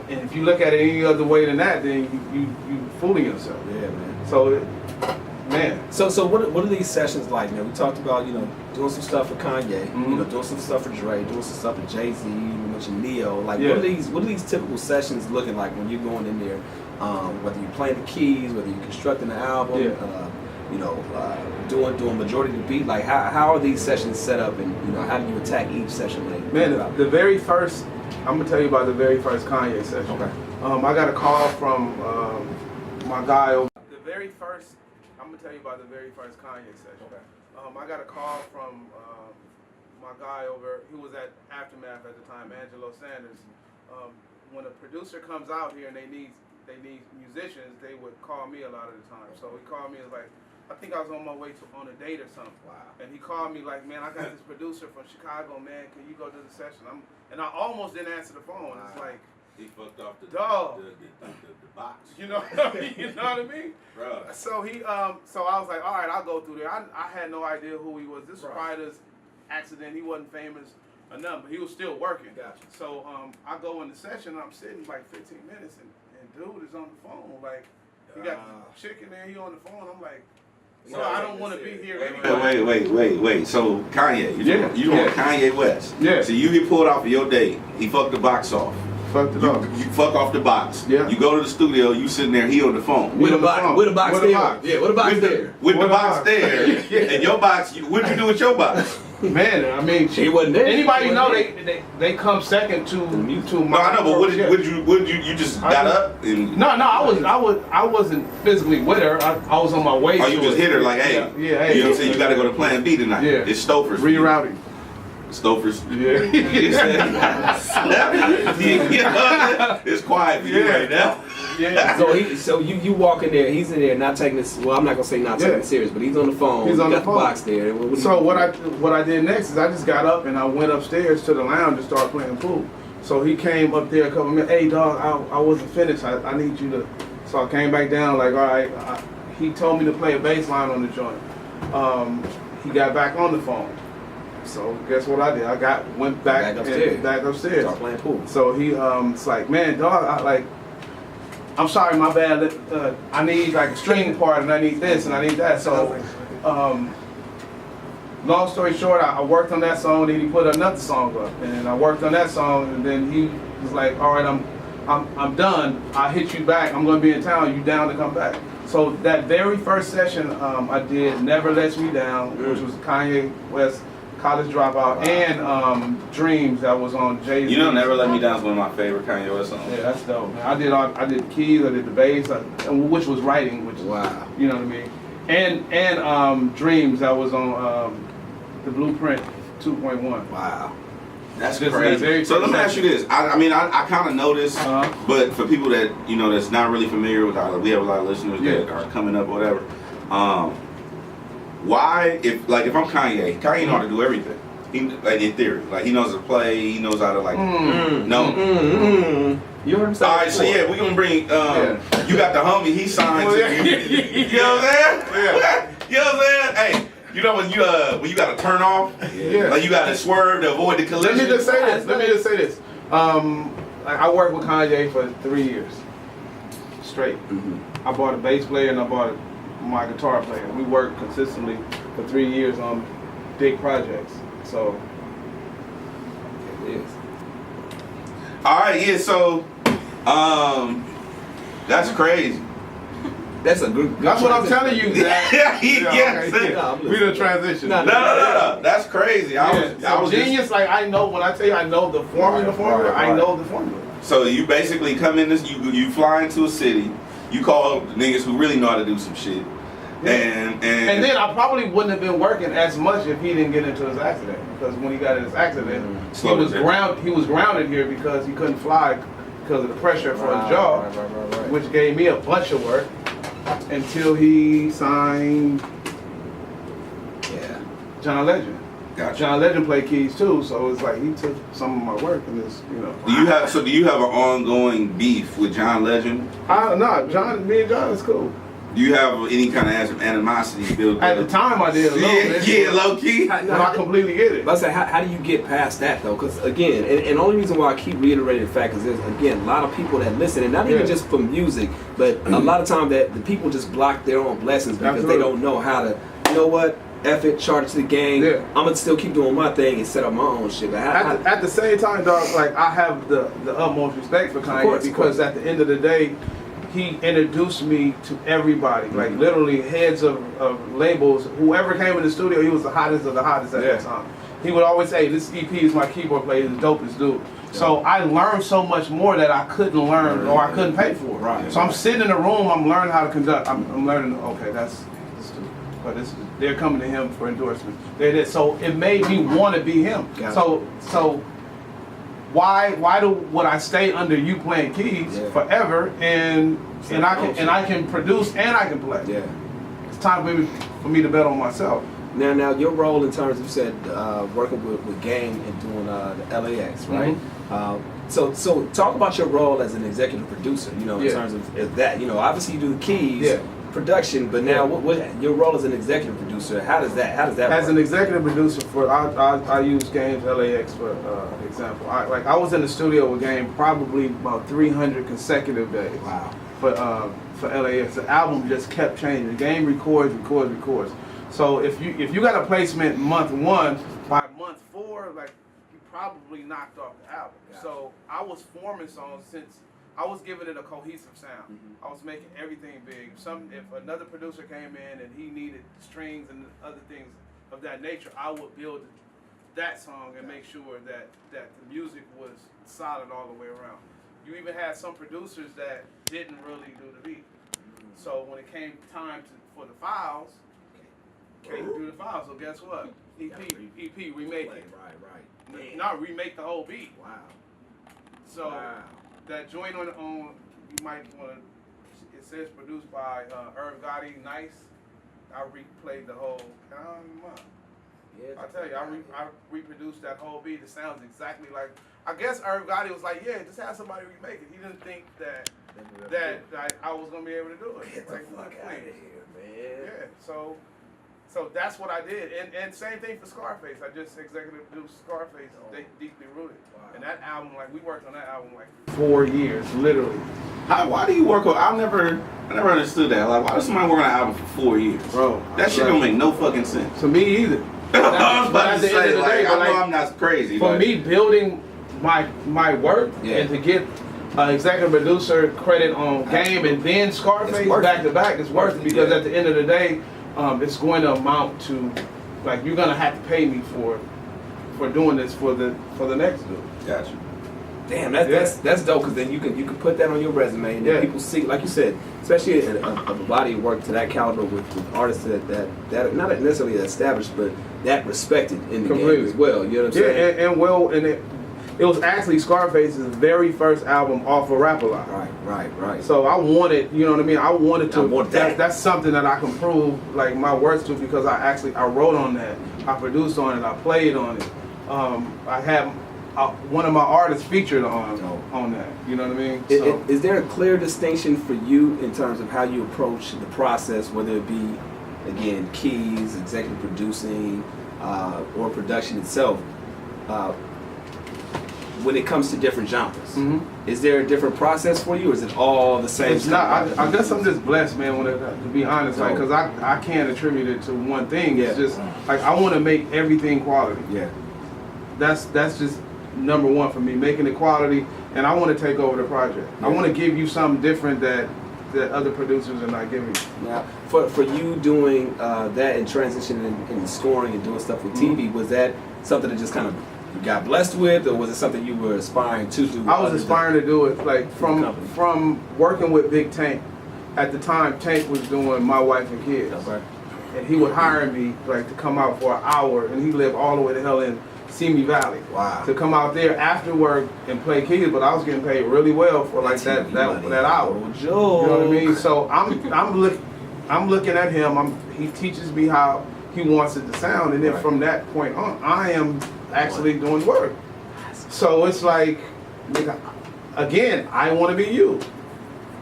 S1: if you look at it any other way than that, then you fooling yourself. Yeah, man. So,
S2: So what are these sessions like, man? We talked about doing some stuff for Kanye, doing some stuff for Dre, doing some stuff for Jay-Z, you mentioned Neo. Like what are these typical sessions looking like when you're going in there? Whether you're playing the keys, whether you're constructing the album, doing majority of the beat. Like how are these sessions set up, and how do you attack each session?
S1: Man, the very first I'm gonna tell you about the very first Kanye session.
S2: Okay.
S1: I got a call from my guy over. The very first, I'm gonna tell you about the very first Kanye session.
S2: Okay.
S1: I got a call from my guy over. He was at Aftermath at the time, Angelo Sanders. When a producer comes out here and they need musicians, they would call me a lot of the time. So he called me and was like, I think I was on my way on a date or something. Wow. And he called me like, man, I got this producer from Chicago, man. Can you go to the session? And I almost didn't answer the phone. Wow. It's like,
S3: he fucked off the box.
S1: You know what I mean? You know what I mean?
S3: Bro.
S1: So he, so I was like, all right, I'll go through there. I had no idea who he was. This was probably this accident. He wasn't famous enough, but he was still working.
S2: Gotcha.
S1: So I go in the session, and I'm sitting like 15 minutes, and dude is on the phone. Like, he got the chick in there, he on the phone. I'm like, so I don't want to be here anyway.
S3: Wait. So Kanye, you on Kanye West.
S1: Yeah.
S3: So you get pulled off of your date. He fucked the box off.
S1: Fucked it up.
S3: You fuck off the box.
S1: Yeah.
S3: You go to the studio. You sitting there. He on the phone.
S2: With a box. With a box there. Yeah. With a box there.
S3: With the box there. And your box. What'd you do with your box?
S1: Man, I mean,
S2: he wasn't there.
S1: Anybody know they come second to my.
S3: No, I know, but what did you just got up and?
S1: No, I wasn't physically with her. I was on my way.
S3: Oh, you just hit her like, hey,
S1: hey.
S3: You know what I'm saying? You got to go to Plan B tonight.
S1: Yeah.
S3: It's Stouffer's.
S1: Rerouting.
S3: Stouffer's.
S1: Yeah.
S3: It's quiet for you right now.
S1: Yeah.
S2: So you walk in there. He's in there, not taking this. Well, I'm not gonna say not taking it serious, but he's on the phone.
S1: He's on the
S2: got
S1: phone.
S2: The box there.
S1: What I did next is I just got up and I went upstairs to the lounge and started playing pool. So he came up there a couple minutes. Hey dog, I wasn't finished. I need you to. So I came back down like, all right. He told me to play a bass line on the joint. He got back on the phone. So guess what I did? I went back upstairs.
S2: Start playing pool.
S1: So he it's like, man, dog, I'm sorry, my bad. I need like a string part, and I need this, and I need that. So, long story short, I worked on that song. Then he put another song up, and I worked on that song. And then he was like, all right, I'm done. I'll hit you back. I'm gonna be in town. You down to come back? So that very first session, I did "Never Lets Me Down," which was Kanye West. College Dropout, and Dreams that was on Jay-Z.
S3: You know, Never Let Me Down is one of my favorite Kanye West songs.
S1: Yeah, that's dope, man. I did the keys, I did the bass, which was writing, which
S2: wow.
S1: You know what I mean? And Dreams that was on the Blueprint 2.1.
S2: Wow.
S3: That's crazy. So let me ask you this. I kind of know this, but for people that, that's not really familiar with we have a lot of listeners that are coming up or whatever. Why, if I'm Kanye know how to do everything. He, in theory, he knows how to play. He knows how to no.
S2: You heard him say.
S3: All right, so yeah, we're gonna bring. You got the homie. He signed. You know what I'm saying? Yeah. You know what I'm saying? Hey, you know when you got to turn off.
S1: Yeah.
S3: Like you got to swerve to avoid the collision.
S1: Let me just say this. I worked with Kanye for 3 years straight. I bought a bass player and I bought my guitar player. We worked consistently for 3 years on big projects. So it is.
S3: All right, yeah. So, that's crazy.
S2: That's a good.
S1: That's what I'm telling you. Zach.
S3: We
S1: the transition.
S3: No. That's crazy. I was
S1: genius. I know when I tell you I know the formula.
S3: Right.
S1: I know the formula.
S3: So you basically come in you fly into a city. You call niggas who really know how to do some shit.
S1: Yeah.
S3: And
S1: then I probably wouldn't have been working as much if he didn't get into his accident. Because when he got in his accident, he was grounded here because he couldn't fly because of the pressure for his jaw, which gave me a bunch of work until he signed John Legend.
S3: Gotcha.
S1: John Legend played keys too, so it's like he took some of my work and this,
S3: Do you have an ongoing beef with John Legend?
S1: No, me and John is cool.
S3: Do you have any kind of animosity built up?
S1: At the time, I did a little bit.
S3: Yeah, low key.
S1: But I completely get it.
S2: But I say, how do you get past that though? Because again, and the only reason why I keep reiterating the fact is there's again a lot of people that listen, and not even just for music, but a lot of time that the people just block their own blessings because they don't know how to. You know what? F it, charge it to the game. Yeah. I'm gonna still keep doing my thing and set up my own shit. But
S1: at the same time, dog, I have the utmost respect for Kanye because at the end of the day, he introduced me to everybody, like literally heads of labels. Whoever came in the studio, he was the hottest of the hottest at that time. he would always say, "This EP is my keyboard player, the dopest dude." So I learned so much more that I couldn't learn or I couldn't pay for.
S2: Right.
S1: So I'm sitting in a room, I'm learning how to conduct. I'm learning. Okay, but they're coming to him for endorsement. So it made me want to be him.
S2: Gotcha.
S1: So why would I stay under you playing keys forever and I can produce and I can play?
S2: Yeah.
S1: It's time for me to bet on myself.
S2: Now your role in terms of, you said, working with Game and doing the LAX, right? So talk about your role as an executive producer, in terms of that. Obviously you do the keys, production, but now what your role as an executive producer, how does that
S1: As
S2: work?
S1: an executive producer I use Game's LAX for example. I was in the studio with Game probably about 300 consecutive days.
S2: Wow.
S1: For LAX. The album just kept changing. Game records. So if you got a placement month 1, by month 4, like you probably knocked off the album.
S2: Yeah.
S1: So I was forming songs since I was giving it a cohesive sound. I was making everything big. If another producer came in and he needed strings and other things of that nature, I would build that song and make sure that the music was solid all the way around. You even had some producers that didn't really do the beat. So when it came time for the files, can't do the files. So guess what? EP, remake it.
S2: Right.
S1: Not remake the whole beat.
S2: Wow.
S1: So that joint on you might want to. It says produced by Ervin Nice. I replayed the whole. I tell you, I reproduced that whole beat. It sounds exactly like. I guess Ervin was like, yeah, just have somebody remake it. He didn't think that I was gonna be able to do it.
S2: Get the fuck out of here, man.
S1: Yeah. So that's what I did, and same thing for Scarface. I just executive produced Scarface. They deeply rooted, and that album, like we worked on that album like 4 years, literally.
S3: Why do you work on? I never understood that. Like, why does somebody work on an album for 4 years,
S1: Bro?
S3: That shit don't make no fucking sense.
S1: To me either.
S3: I was about
S1: at
S3: to
S1: the
S3: say,
S1: end of the
S3: like,
S1: day,
S3: I know
S1: like,
S3: I'm not crazy.
S1: For me, building my work and to get executive producer credit on Game and then Scarface back to back is worth it because at the end of the day, it's going to amount to, like, you're gonna have to pay me for doing this for the next dude.
S3: Gotcha.
S2: Damn, that's dope because then you can put that on your resume and then people see, like you said, especially a body of work to that caliber with artists that not necessarily established but that respected in the game as well. You know what I'm saying?
S1: And it was actually Scarface's very first album off of Rap-A-Lot.
S2: Right.
S1: So I wanted, you know what I mean? I wanted to.
S2: that.
S1: That's something that I can prove, like, my worth to because I wrote on that, I produced on it, I played on it. I had one of my artists featured on that. You know what I mean?
S2: Is there a clear distinction for you in terms of how you approach the process, whether it be, again, keys, executive producing, or production itself? When it comes to different genres, is there a different process for you, or is it all the same?
S1: It's not. I guess I'm just blessed, man. To be honest, like, because I can't attribute it to one thing. It's just like I want to make everything quality.
S2: Yeah.
S1: That's just number one for me, making it quality, and I want to take over the project. I want to give you something different that other producers are not giving you.
S2: Now, for you doing that and transitioning and scoring and doing stuff with TV, was that something that just kind of you got blessed with, or was it something you were aspiring to do?
S1: I was aspiring to do it, like from working with Big Tank. At the time, Tank was doing My Wife and Kids, and he would hire me like to come out for an hour, and he lived all the way to hell in Simi Valley.
S2: Wow.
S1: To come out there after work and play keys, but I was getting paid really well for like that hour. You know what I mean? So I'm looking at him. He teaches me how he wants it to sound, and then from that point on, I am actually doing work. So it's like, again, I want to be you.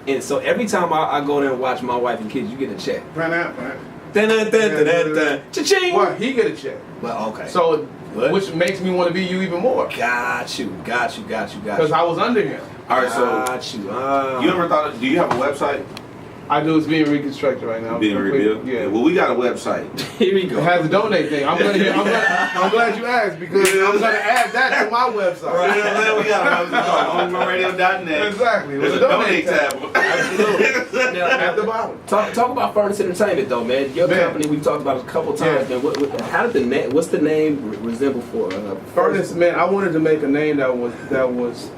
S2: And so every time I go there and watch My Wife and Kids, you get a check. Cha-ching!
S1: Well, he get a check.
S2: Well, okay.
S1: So, which makes me want to be you even more.
S2: Got you.
S1: Because I was under him.
S3: All right, so
S2: got you.
S3: You ever thought? Do you have a website?
S1: I do. It's being reconstructed right now.
S3: Being rebuilt?
S1: Yeah.
S3: Well, we got a website.
S2: Here we go.
S1: It has a donate thing. I'm glad you asked because I'm going to add that to my website.
S3: Right. We got a website, homegrownradio.net.
S1: Exactly.
S3: There's a donate tab.
S2: Absolutely. Now,
S1: At the bottom.
S2: Talk about Furnace Entertainment though, man. Your company we've talked about it a couple times.
S1: Yeah.
S2: Man. How did the name? What's the name resemble for?
S1: Furnace, man. I wanted to make a name that was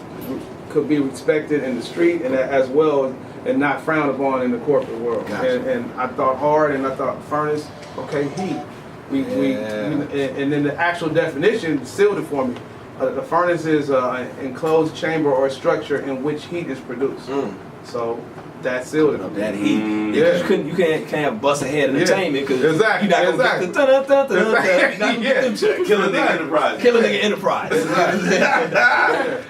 S1: could be respected in the street and as well and not frowned upon in the corporate world.
S2: Gotcha.
S1: And I thought hard, and I thought Furnace. Okay, heat. And then the actual definition sealed it for me. The furnace is an enclosed chamber or structure in which heat is produced. So that sealed it.
S2: That heat.
S1: Yeah.
S2: You can't have bust ahead entertainment because
S1: Exactly.
S2: you're not gonna get the
S3: Killing nigga enterprise.
S2: Killing nigga enterprise.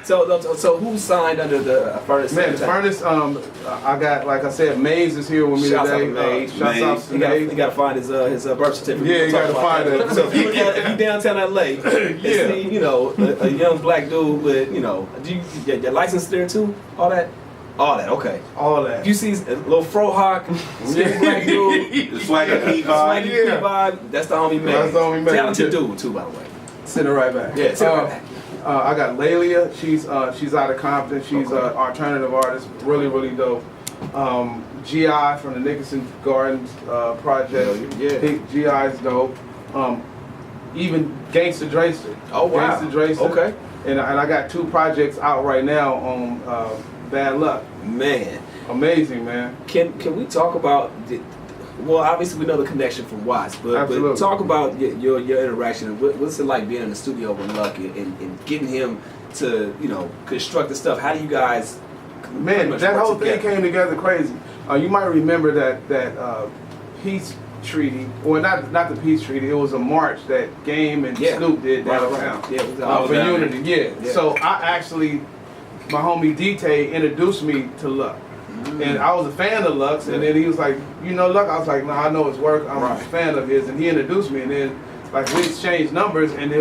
S2: So who signed under the Furnace?
S1: Man, the Furnace. I got, like I said, Maze is here with me
S2: Shouts out
S1: today.
S2: to Maze.
S1: Shouts out to Maze.
S2: You gotta find his birth certificate.
S1: Yeah, you gotta find it.
S2: So if you downtown LA, and see, you know, a young black dude with, you know, your license there too, all that, okay.
S1: All that.
S2: You see a little frohawk, skinny black dude,
S3: The swagger key
S2: swaggy
S3: vibe.
S2: vibe. That's the homie man.
S1: That's the homie Maze.
S2: Talented dude too, by the way.
S1: Sitting right back.
S2: Yeah, sit right back.
S1: I got Lelia. She's out of Compton. She's an alternative artist. Really, really dope. GI from the Nickerson Gardens project.
S2: Yeah.
S1: GI is dope. Even Gangsta Dracer.
S2: Oh wow.
S1: Gangsta Dracer.
S2: Okay.
S1: And I got 2 projects out right now on Bad Luck.
S2: Man.
S1: Amazing, man.
S2: Can we talk about? Well, obviously we know the connection from Watts, but talk about your interaction. What's it like being in the studio with Luck and getting him to, you know, construct the stuff? How do you guys?
S1: Man, that whole thing came together crazy. You might remember that peace treaty, or not the peace treaty. It was a march that Game and Snoop did downtown. For unity. Yeah. So I actually, my homie DT introduced me to Luck. And I was a fan of Luck's, and then he was like, you know Luck? I was like, no, I know his work. I'm a fan of his, and he introduced me, and then like we exchanged numbers, and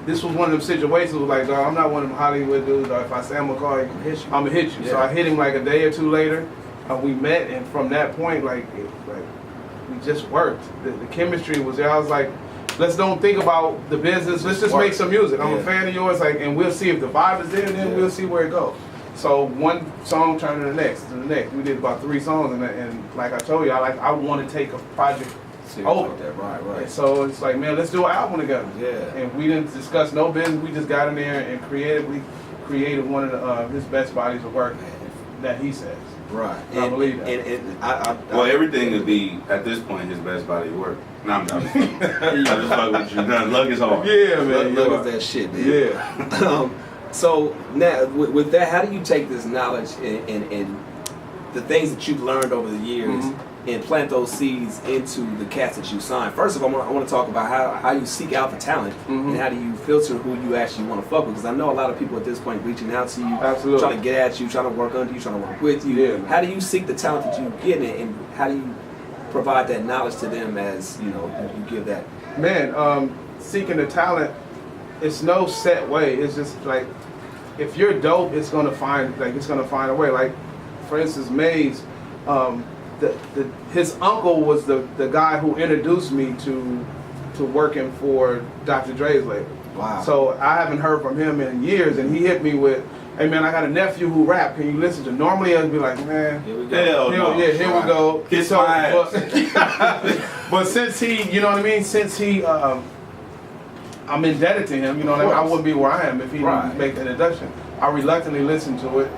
S1: this was one of them situations where like, dog, I'm not one of them Hollywood dudes. If I say I'm gonna call you, I'm gonna hit you. Yeah. So I hit him like a day or 2 later. We met, and from that point, we just worked. The chemistry was there. I was like, let's don't think about the business. Let's just make some music. I'm a fan of yours, and we'll see if the vibe is there, and then we'll see where it goes. So one song turned to the next, We did about 3 songs, and like I told you, I want to take a project over.
S2: Like that. Right.
S1: And so it's like, man, let's do an album together.
S2: Yeah.
S1: And we didn't discuss no business. We just got in there and creatively created one of his best bodies of work that he says.
S2: Right.
S1: I believe that.
S3: Well, everything would be at this point his best body of work. No, I'm just fucking with you. No, Luck is hard.
S1: Yeah, man.
S2: Luck is that shit, man.
S1: Yeah.
S2: So now, with that, how do you take this knowledge and the things that you've learned over the years and plant those seeds into the cats that you sign? First of all, I want to talk about how you seek out the talent and how do you filter who you actually want to fuck with. Because I know a lot of people at this point reaching out to you, trying to get at you, trying to work under you, trying to work with you.
S1: Yeah.
S2: How do you seek the talent that you get, and how do you provide that knowledge to them as you give that?
S1: Man, seeking the talent, it's no set way. It's just like, if you're dope, it's gonna find a way. Like, for instance, Maze, his uncle was the guy who introduced me to working for Dr. Dre's label.
S2: Wow.
S1: So I haven't heard from him in years, and he hit me with, "Hey man, I got a nephew who rap. Can you listen to?" Normally I'd be like, "Man,
S3: here we go.
S1: Here we go."
S3: Kiss my ass.
S1: But since he, you know what I mean? Since he, I'm indebted to him. You know what I mean? I wouldn't be where I am if he didn't make the introduction. I reluctantly listened to it.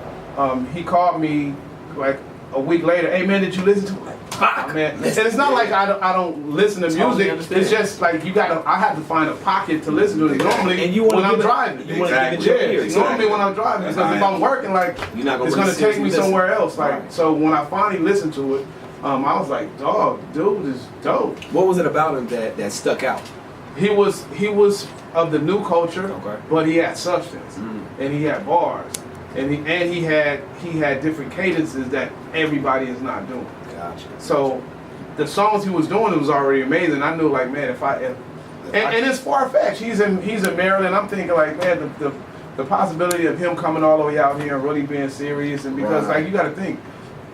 S1: He called me like a week later. "Hey man, did you listen to it?" Like, man. And it's not like I don't listen to music. It's just like I have to find a pocket to listen to it normally
S2: and
S1: when I'm driving.
S2: You want to give it your ear.
S1: Normally when I'm driving, because if I'm working, like,
S2: you're not gonna
S1: it's
S2: really
S1: gonna take me somewhere else. Like,
S2: right.
S1: So when I finally listened to it, I was like, "Dog, dude is dope."
S2: What was it about him that stuck out?
S1: He was of the new culture, but he had substance and he had bars, and he had different cadences that everybody is not doing.
S2: Gotcha.
S1: So the songs he was doing, it was already amazing. I knew, like, man, and it's far-fetched. He's in Maryland. I'm thinking, like, man, the possibility of him coming all the way out here and really being serious, and because like, you got to think,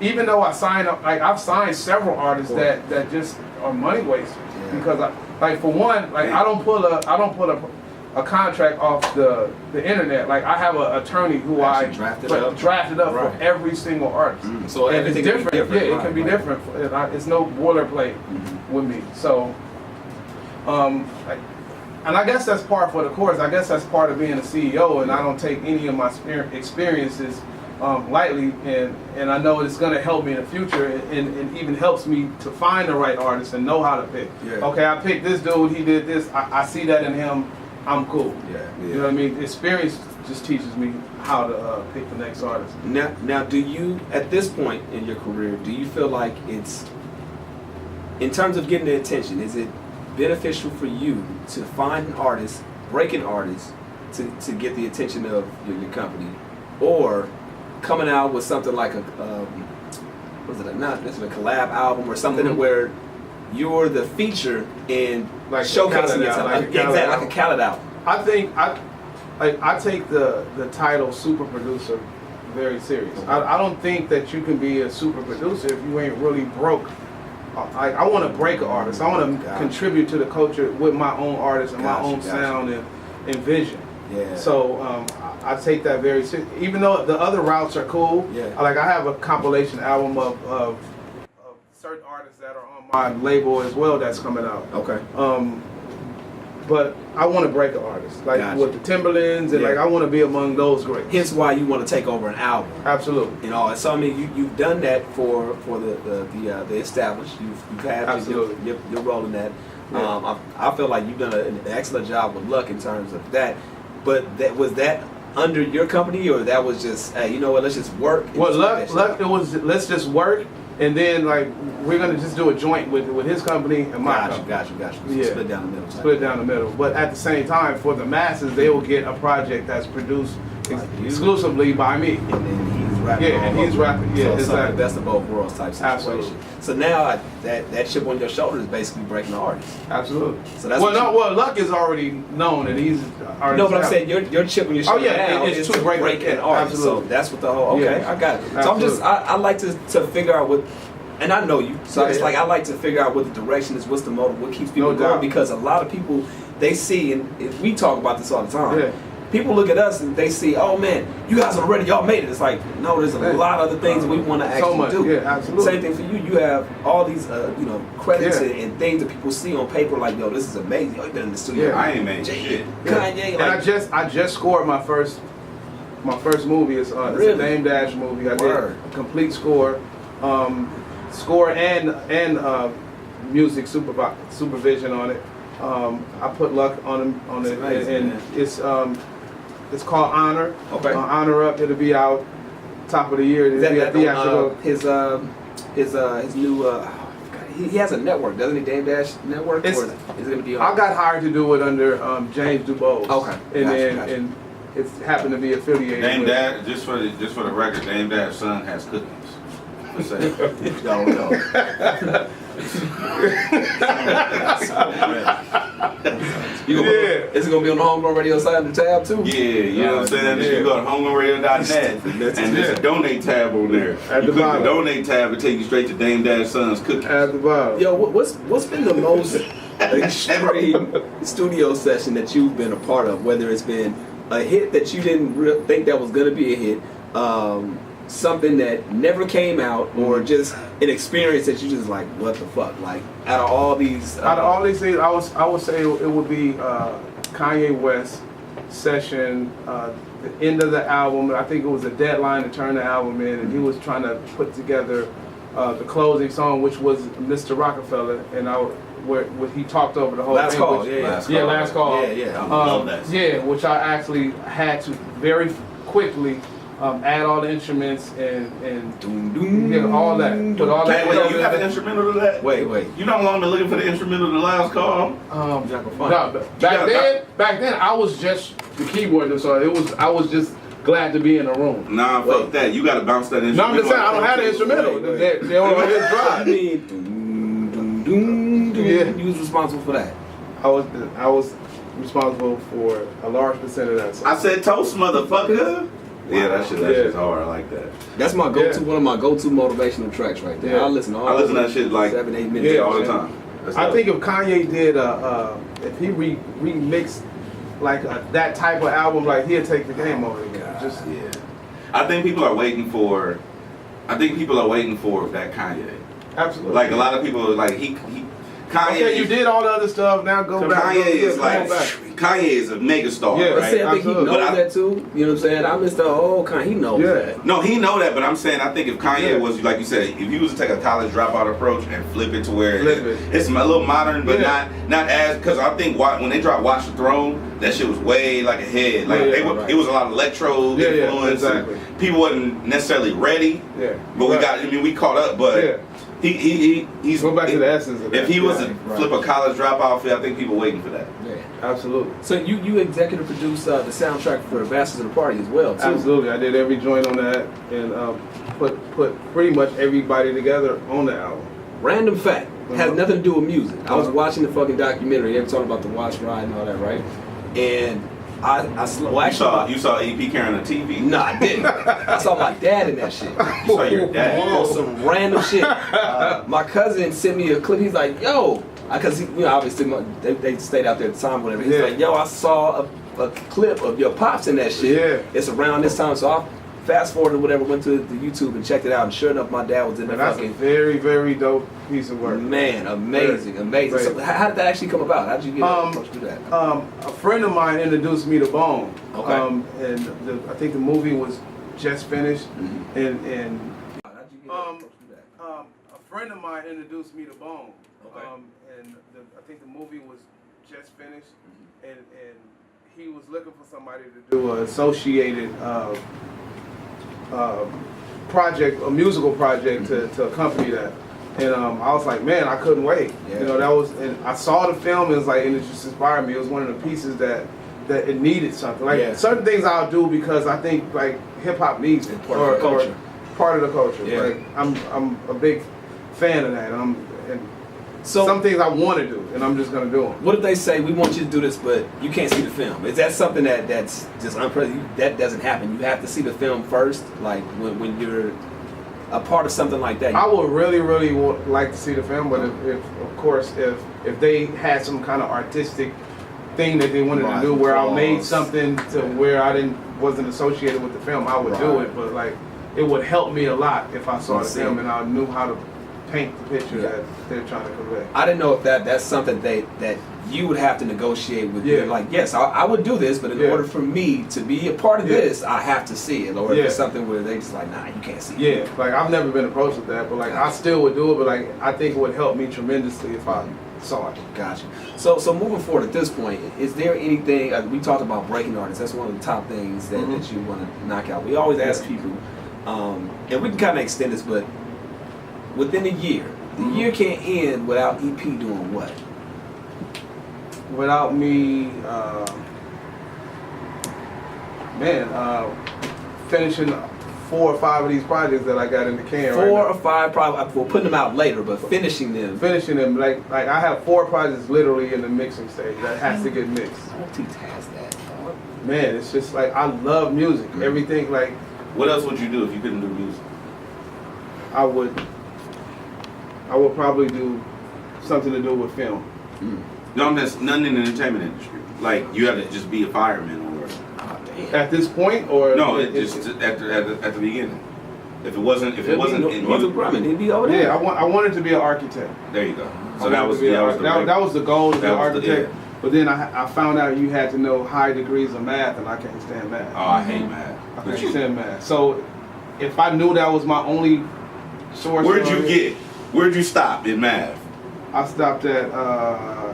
S1: even though I sign up, like I've signed several artists that just are money wasters because like for one, like I don't pull a contract off the internet. Like I have an attorney who I drafted up for every single artist.
S2: So
S1: and it's different. Yeah, it can be different. It's no boilerplate with me. So, and I guess that's part for the course. I guess that's part of being a CEO, and I don't take any of my experiences lightly, and I know it's going to help me in the future, and even helps me to find the right artist and know how to pick. Yeah. Okay, I picked this dude, he did this, I see that in him, I'm cool. Yeah. You know what I mean? Experience just teaches me how to pick the next artist.
S2: Now, do you, at this point in your career, do you feel like it's, in terms of getting the attention, is it beneficial for you to find an artist, break an artist, to get the attention of your company, or coming out with something like a collab album or something where you're the feature in like showcasing yourself, like a Khaled album?
S1: I think I take the title super producer very serious. I don't think that you can be a super producer if you ain't really broke. I want to break an artist. I want to contribute to the culture with my own artist and my own sound and vision. Yeah. So I take that very serious. Even though the other routes are cool, like I have a compilation album of certain artists that are on my label as well that's coming out. Okay. But I want to break an artist, like with the Timberlands, and like I want to be among those greats.
S2: Hence why you want to take over an album.
S1: Absolutely.
S2: You know, so I mean, you've done that for the established. You've had your role in that. Yeah. I feel like you've done an excellent job with Luck in terms of that. But was that under your company, or that was just, hey, you know what, let's just work?
S1: Well, Luck, it was let's just work, and then like we're gonna just do a joint with his company and my company.
S2: Got you. Yeah. Split down the middle.
S1: Split down the middle. But at the same time, for the masses, they will get a project that's produced exclusively by me.
S2: And then he's rapping.
S1: Yeah, and he's rapping. Yeah,
S2: it's like best of both worlds type situation. Absolutely. So now that chip on your shoulder is basically breaking the artist.
S1: Absolutely. So that's Luck is already known, and he's already.
S2: No, but I'm saying your chip on your shoulder now is to break an artist.
S1: Absolutely.
S2: So that's what the whole. Okay, I got it. So I like to figure out what. And I know you, so it's like I like to figure out what the direction is, what's the motive, what keeps people going, because a lot of people, they see, and we talk about this all the time, people look at us and they see, oh man, you guys are ready, y'all made it. It's like, no, there's a lot of other things that we want to actually do.
S1: Yeah, absolutely.
S2: Same thing for you. You have all these, credits and things that people see on paper, like, yo, this is amazing. You've been in the studio.
S3: Yeah, I ain't made shit.
S2: Kanye,
S1: and I just scored my first movie. It's a Dame Dash movie. I did a complete score. Score and music supervision on it. I put Luck on it, and it's called Honor. Okay. Honor Up. It'll be out top of the year.
S2: His new. He has a network, doesn't he? Dame Dash Network. Or is it going to be on?
S1: I got hired to do it under James DuBose.
S2: Okay.
S1: And it happened to be affiliated.
S3: Dame Dash. Just for the record, Dame Dash's son has cookies.
S2: No. Is it gonna be on the Homegrown Radio side of the tab too?
S3: Yeah, you know what I'm saying? You go to homegrownradio.net and there's a donate tab over there.
S1: At the bottom.
S3: The donate tab will take you straight to Dame Dash Son's cookies.
S1: At the bottom.
S2: Yo, what's been the most extreme studio session that you've been a part of? Whether it's been a hit that you didn't think that was gonna be a hit, something that never came out, or just an experience that you just like, what the fuck? Like, out of all these things,
S1: I would say it would be Kanye West session, the end of the album. I think it was a deadline to turn the album in, and he was trying to put together the closing song, which was Mr. Rockefeller, and where he talked over the whole
S2: Last
S1: thing.
S2: Call,
S1: Last Call.
S2: Yeah,
S1: which I actually had to very quickly add all the instruments and all that. Put all that.
S3: Wait, you got the instrumental to that?
S2: Wait.
S3: You no longer looking for the instrumental to Last Call?
S1: Back then I was just the keyboard, so I was just glad to be in a room.
S3: Nah, fuck that. You got to bounce that instrumental.
S1: No, I'm just saying I don't have the instrumental. They on his drive.
S2: You was responsible for that.
S1: I was responsible for a large percent of that song.
S3: I said toast, motherfucker. Yeah, that shit's hard. I like that.
S2: That's my go-to, one of my go-to motivational tracks right there. I listen to
S3: to that shit like
S2: 7-8 minutes
S3: all the time.
S1: I think if Kanye did if he remixed like that type of album, like he'd take the game over again.
S3: I think people are waiting for that Kanye.
S1: Absolutely.
S3: Like a lot of people like Kanye.
S1: Okay, you did all the other stuff. Now go back.
S3: Kanye is like Kanye is a mega star, right?
S2: I think he knows that too. You know what I'm saying? I missed the whole Kanye. He knows that.
S3: No, he know that, but I'm saying I think if Kanye was like you said, if he was to take a college dropout approach and flip it to where it's a little modern, but not as because I think when they dropped Watch the Throne, that shit was way like ahead. Like it was a lot of electro influence.
S1: Exactly.
S3: And people wasn't necessarily ready.
S1: Yeah.
S3: But we caught up, but.
S1: Yeah.
S3: He's
S1: go back to the essence of that.
S3: If he was to flip a college dropout fit, I think people waiting for that.
S2: Yeah,
S1: absolutely.
S2: So you executive produced the soundtrack for Masters of the Party as well, too.
S1: Absolutely, I did every joint on that and put pretty much everybody together on the album.
S2: Random fact, has nothing to do with music. I was watching the fucking documentary. They were talking about the watch ride and all that, right? And you saw EP carrying a TV? No, I didn't. I saw my dad in that shit.
S3: You saw your dad?
S2: On some random shit. My cousin sent me a clip. He's like, yo, because obviously they stayed out there at the time, whatever. He's like, yo, I saw a clip of your pops in that shit. Yeah. It's around this time, so I fast forwarded whatever, went to the YouTube and checked it out, and sure enough, my dad was in there.
S1: That's a very, very dope piece of work.
S2: Man, amazing. So how did that actually come about? How did you get approached to that?
S1: A friend of mine introduced me to Bone.
S2: Okay.
S1: And I think the movie was just finished.
S2: Mm-hmm.
S1: And how did you get approached to that? A friend of mine introduced me to Bone.
S2: Okay.
S1: I think the movie was just finished. Mm-hmm. And he was looking for somebody to do an associated project, a musical project to accompany that. And I was like, man, I couldn't wait.
S2: Yeah.
S1: You know, and I saw the film and it just inspired me. It was one of the pieces that it needed something. Like certain things I'll do because I think like hip hop needs it.
S2: Part of the culture.
S1: Part of the culture.
S2: Yeah.
S1: Like I'm a big fan of that. So some things I want to do, and I'm just gonna do them.
S2: What if they say we want you to do this, but you can't see the film? Is that something that's just unprecedented? That doesn't happen. You have to see the film first, like when you're a part of something like that.
S1: I would really, really like to see the film, but if they had some kind of artistic thing that they wanted to do, where I made something to where I wasn't associated with the film, I would do it. But like, it would help me a lot if I saw the film and I knew how to paint the picture that they're trying to convey.
S2: I didn't know if that's something that you would have to negotiate with. Like, yes, I would do this, but in order for me to be a part of this, I have to see it. Or if it's something where they just like, nah, you can't see it.
S1: Yeah, like I've never been approached with that, but like I still would do it, but like I think it would help me tremendously if I saw it.
S2: Gotcha. So moving forward at this point, is there anything, we talked about breaking artists, that's one of the top things that you want to knock out. We always ask people, and we can kind of extend this, but within a year, the year can't end without EP doing what?
S1: Without me, finishing 4 or 5 of these projects that I got in the can.
S2: 4 or 5, probably. We're putting them out later, but finishing them.
S1: Like I have 4 projects literally in the mixing stage that has to get mixed.
S2: Multitask that.
S1: Man, it's just like I love music. Everything like.
S3: What else would you do if you couldn't do music?
S1: I would probably do something to do with film.
S3: No, that's nothing in the entertainment industry. Like you have to just be a fireman or.
S1: At this point, or
S3: no, just at the beginning. If it wasn't in
S2: he'd be over there.
S1: Yeah, I wanted to be an architect.
S3: There you go. So that was
S1: the goal to be an architect. But then I found out you had to know high degrees of math, and I can't stand math.
S3: Oh, I hate math.
S1: I can't stand math. So if I knew that was my only source,
S3: where'd you stop in math?
S1: I stopped at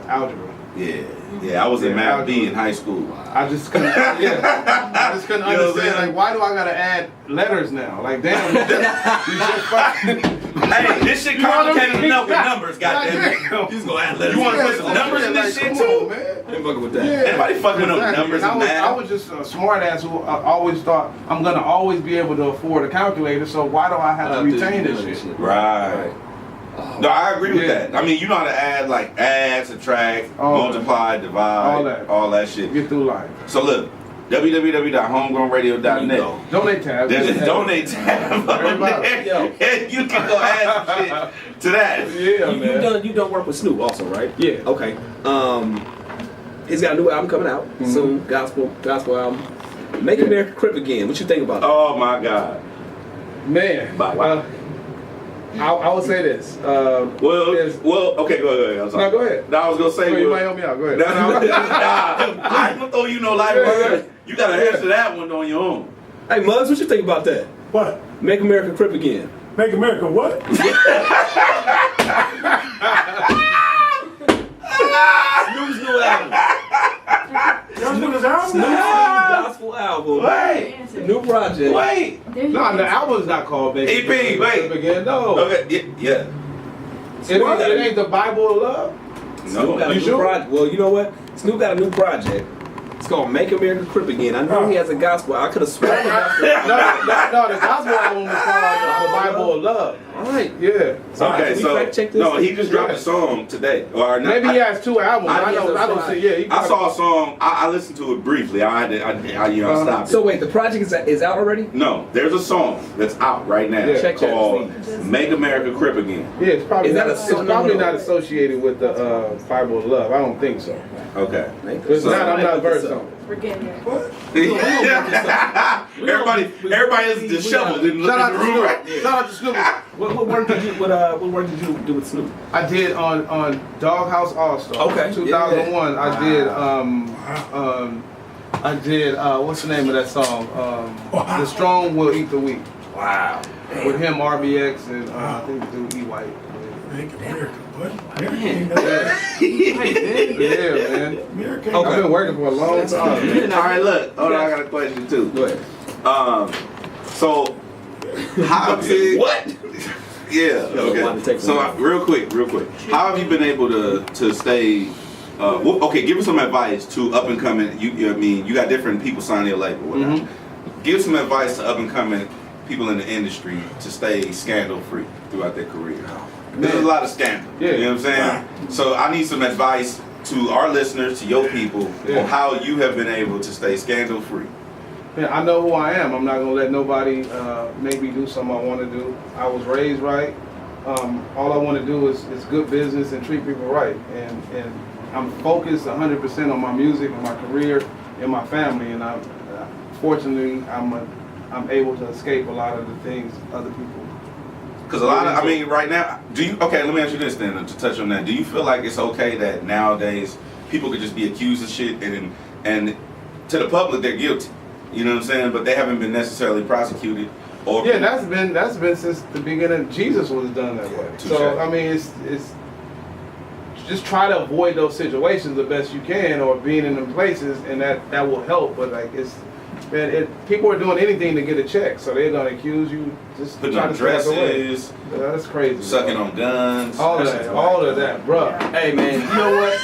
S1: algebra.
S3: Yeah, I was in math B in high school.
S1: I just couldn't. I just couldn't understand. Like, why do I gotta add letters now? Like, damn, you just fucking.
S3: Hey, this shit complicated enough with numbers, goddamn. You just gonna add letters. You want to put some numbers in this shit too?
S1: Man.
S2: I ain't fucking with that.
S3: Anybody fucking with numbers and math?
S1: I was just a smart ass who always thought I'm gonna always be able to afford a calculator. So why do I have to retain this shit?
S3: Right. No, I agree with that. I mean, you know how to add, subtract, multiply, divide, all that shit.
S1: Get through life.
S3: So look, www.homegrownradio.net.
S1: Donate tab.
S3: There's a donate tab on there.
S2: Yo.
S3: And you can go add some shit to that.
S1: Yeah, man.
S2: You done work with Snoop also, right?
S1: Yeah.
S2: Okay. He's got a new album coming out soon. Gospel album. Make America Crip Again. What you think about that?
S3: Oh my God.
S1: Man.
S3: Wow.
S1: I would say this.
S3: Okay, go ahead. I'm sorry.
S1: No, go ahead.
S3: No, I was gonna say.
S1: You might help me out. Go ahead.
S3: I ain't gonna throw you no life word. You gotta answer that one on your own.
S2: Hey, Muggs, what you think about that?
S4: What?
S2: Make America Crip Again.
S4: Make America what?
S2: Snoop's new album.
S4: Snoop's album?
S2: Snoop's gospel album.
S3: Wait.
S2: New project.
S3: Wait.
S1: No, the album's not called Baby.
S3: EP, wait.
S1: Again. No.
S3: Okay. Yeah.
S1: It ain't the Bible of love.
S2: Snoop got a new project. Well, you know what? Snoop got a new project. It's called Make America Crip Again. I know he has a gospel. I could have sworn the gospel.
S1: No, the gospel album was called the Bible of Love.
S2: All right.
S1: Yeah.
S3: Okay,
S2: so check this.
S3: no, he just dropped a song today. Or not,
S1: Maybe he has 2 albums. I don't see. Yeah,
S3: I saw a song. I listened to it briefly. I stopped.
S2: So wait, the project is out already?
S3: No, there's a song that's out right now
S1: Yeah.
S3: called "Make America Crip Again."
S1: Yeah, it's probably
S2: Is that
S1: not,
S2: a
S1: it's
S2: song?
S1: probably
S2: No.
S1: not associated with the Bible of love. I don't think so.
S3: Okay.
S1: It's not. I'm not versed on it.
S5: We're getting there.
S3: Everybody is disheveled in the
S1: Shout out to
S3: room.
S1: Snoop.
S3: Right?
S1: Shout out to Snoop.
S2: What work did you do with Snoop?
S1: I did on Doghouse All Star.
S2: Okay.
S1: 2001. I did what's the name of that song? The Strong Will Eat the Weak.
S2: Wow.
S1: With him, RBX, and I think the dude E White.
S4: Make America what?
S1: Yeah, man.
S4: America.
S1: I've been working for a long time.
S3: All right, look. Hold on, I got a question too.
S2: Go ahead.
S3: So how what? Yeah. Okay. So real quick. How have you been able to stay? Okay, give us some advice to up and coming. You got different people signing your label. Whatever. Give some advice to up and coming people in the industry to stay scandal free throughout their career. There's a lot of scandal.
S1: Yeah.
S3: You know what I'm saying? So I need some advice to our listeners, to your people, on how you have been able to stay scandal free.
S1: Man, I know who I am. I'm not gonna let nobody make me do something I want to do. I was raised right. All I want to do is good business and treat people right. And I'm focused 100% on my music and my career and my family. And fortunately, I'm able to escape a lot of the things other people.
S3: Because right now, let me ask you this then, to touch on that. Do you feel like it's okay that nowadays people could just be accused of shit and to the public they're guilty? You know what I'm saying? But they haven't been necessarily prosecuted. Or
S1: that's been since the beginning. Jesus was done that way. So I mean, it's just try to avoid those situations the best you can, or being in them places, and that will help. But like people are doing anything to get a check, so they're gonna accuse you. Just
S3: putting
S1: try
S3: on
S1: to stay out the way.
S3: dresses,
S1: That's crazy.
S3: sucking on guns,
S1: all of that, bro.
S2: Hey man, you know what?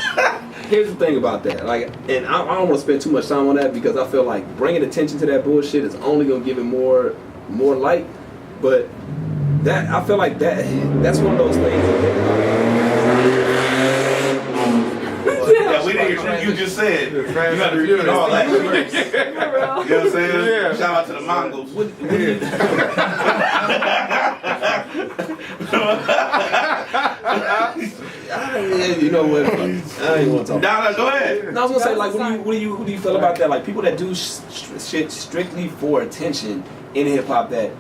S2: Here's the thing about that. And I don't want to spend too much time on that because I feel like bringing attention to that bullshit is only gonna give it more light. But I feel like that's one of those things.
S3: Yeah, we didn't hear you just said. You got to repeat all that. You know what I'm saying?
S1: Yeah.
S3: Shout out to the Mongols.
S2: You know what? I ain't want to talk.
S3: Donna, go ahead.
S2: No, I was gonna say, like, what do you feel about that? Like, people that do shit strictly for attention in hip hop, that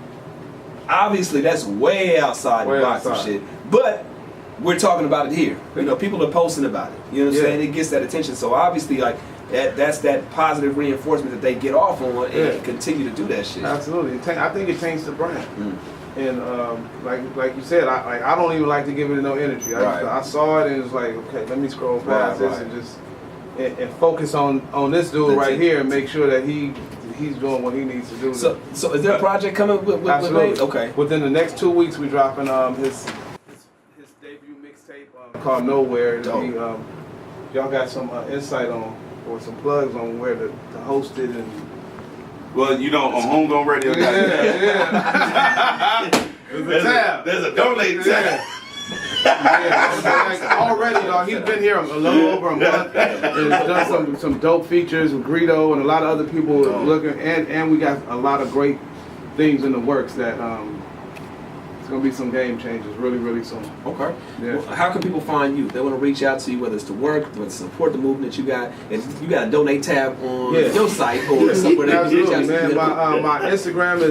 S2: obviously that's way outside the box of shit. But we're talking about it here. You know, people are posting about it. You know what I'm saying? It gets that attention. So obviously, like, that's that positive reinforcement that they get off on and continue to do that shit.
S1: Absolutely. I think it changed the brand. And like you said, I don't even like to give it no energy. I saw it and it was like, okay, let me scroll past this and just and focus on this dude right here and make sure that he's doing what he needs to do.
S2: So is there a project coming with
S1: absolutely.
S2: Okay.
S1: Within the next 2 weeks, we're dropping his debut mixtape called Nowhere. Y'all got some insight on or some plugs on where to host it and.
S3: Well, on Homegrown Radio.
S1: Yeah.
S3: There's a donate tab.
S1: Like, already, dog, he's been here a little over a month and done some dope features with Greedo and a lot of other people looking, and we got a lot of great things in the works that it's gonna be some game changers really soon.
S2: Okay.
S1: Yeah.
S2: Well, how can people find you? If they want to reach out to you, whether it's to work, whether it's to support the movement you got, if you got a donate tab on your site or somewhere they can reach out to
S1: man.
S2: you.
S1: My Instagram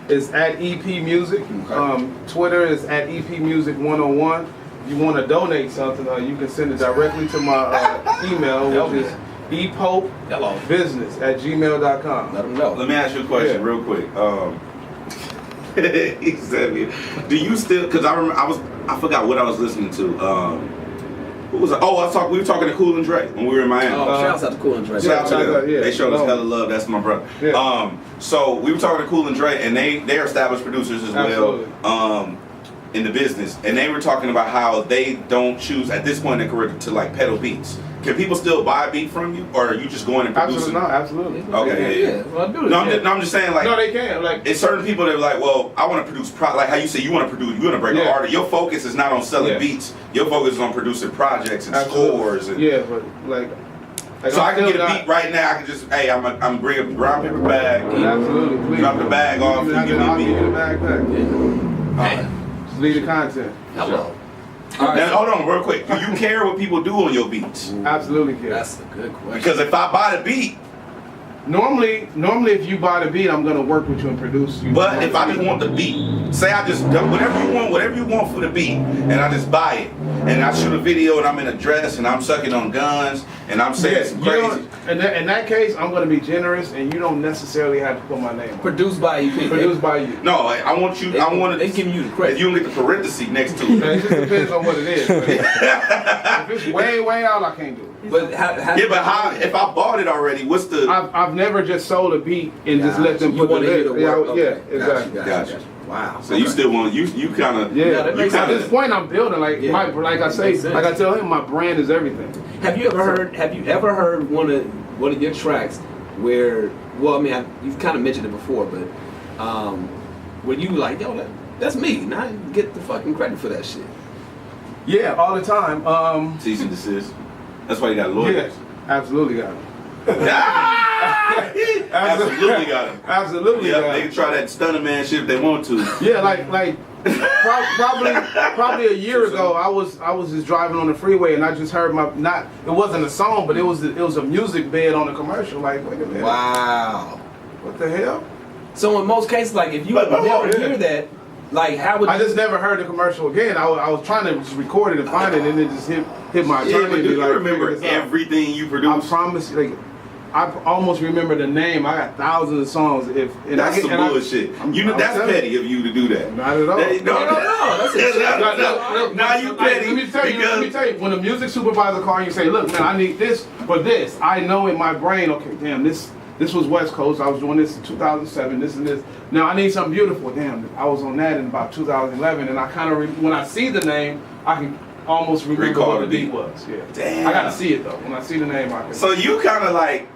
S1: is at EP Music.
S2: Okay.
S1: Twitter is at EP Music 101. If you want to donate something, you can send it directly to my email, which is epopebusiness@gmail.com.
S2: Let them know.
S3: Let me ask you a question real quick. He said, "Do you still?" Because I forgot what I was listening to. Who was? We were talking to Cool and Dre when we were in Miami.
S2: Shouts out to Cool and Dre.
S3: Shout out to them. They showed us hella love. That's my brother.
S1: Yeah.
S3: So we were talking to Cool and Dre, and they're established producers as
S1: Absolutely.
S3: well in the business, and they were talking about how they don't choose at this point in their career to like pedal beats. Can people still buy a beat from you, or are you just going and producing?
S1: Absolutely.
S3: Okay, yeah.
S2: Well, I do this.
S3: No, I'm just saying, like,
S1: No, they can. Like,
S3: it's certain people that are like, well, I want to produce, like how you say you want to produce, you want to break an artist. Your focus is not on selling beats. Your focus is on producing projects and scores. And,
S1: but like
S3: so I can get a beat right now. I can just, hey, I'm bring a brown paper bag.
S1: Absolutely. Please.
S3: Drop the bag off.
S1: I'll give you the bag back.
S2: Hey.
S1: Just leave the content.
S2: Hello.
S3: Now, hold on, real quick. Do you care what people do on your beats?
S1: Absolutely care.
S2: That's a good question.
S3: Because if I buy the beat,
S1: Normally, if you buy the beat, I'm gonna work with you and produce you.
S3: but if I just want the beat, say I just whatever you want for the beat, and I just buy it, and I shoot a video, and I'm in a dress, and I'm sucking on guns, and I'm saying some crazy.
S1: In that case, I'm gonna be generous, and you don't necessarily have to put my name on it.
S2: Produced by you.
S1: Produced by you.
S3: No, I want you. I want
S2: They
S3: it.
S2: giving you the credit.
S3: You don't get the parenthesis next to
S1: Man,
S3: it.
S1: it just depends on what it is. If it's way out, I can't do it.
S2: But how
S3: Yeah, but how? If I bought it already, what's the?
S1: I've never just sold a beat and just let them
S2: You
S1: put
S2: want to hear the
S1: lyrics.
S2: work?
S1: Yeah,
S2: Okay.
S1: exactly.
S3: Gotcha.
S2: Wow.
S3: So you still want you kind of
S1: Yeah,
S2: that makes
S1: at
S2: sense.
S1: this point I'm building like
S2: Yeah.
S1: like I say,
S2: Makes sense.
S1: like I tell him, my brand is everything.
S2: Have you ever heard one of your tracks where, well, I mean, you've kind of mentioned it before, but where you like, yo, that's me, and I get the fucking credit for that shit.
S1: Yeah, all the time.
S3: cease and desist. That's why you got lawyers.
S1: Yes, absolutely got it.
S3: Absolutely got him.
S1: Absolutely
S3: Yeah,
S1: got
S3: they
S1: it.
S3: can try that stunner man shit if they want to.
S1: Yeah, probably a year ago, I was just driving on the freeway and I just heard it wasn't a song, but it was a music bed on a commercial. Like, wait a minute,
S2: Wow.
S1: what the hell?
S2: So in most cases, like if you
S3: But-
S2: never
S3: yeah.
S2: hear that, like how would
S1: I just never heard the commercial again. I was trying to just record it and find it, and it just hit my attorney.
S3: Yeah, but
S1: and
S3: do
S1: be
S3: you
S1: like,
S3: remember
S1: figure this out.
S3: everything you
S1: I
S3: produced?
S1: promise, like, I almost remember the name. I got thousands of songs.
S3: That's some bullshit. You know that's petty of you to do that.
S1: Not at all.
S3: That- no,
S2: that's it.
S3: Now you petty.
S1: Let me tell you. When a music supervisor calls you, say, "Look, man, I need this for this." I know in my brain, okay, damn, this was West Coast. I was doing this in 2007. This and this. Now I need something beautiful. Damn, I was on that in about 2011, and I kind of when I see the name, I can almost remember
S3: Recall
S1: what
S3: the
S1: the beat
S3: beat.
S1: was. Yeah.
S3: Damn.
S1: I gotta see it though. When I see the name, I can.
S3: So you kind of like,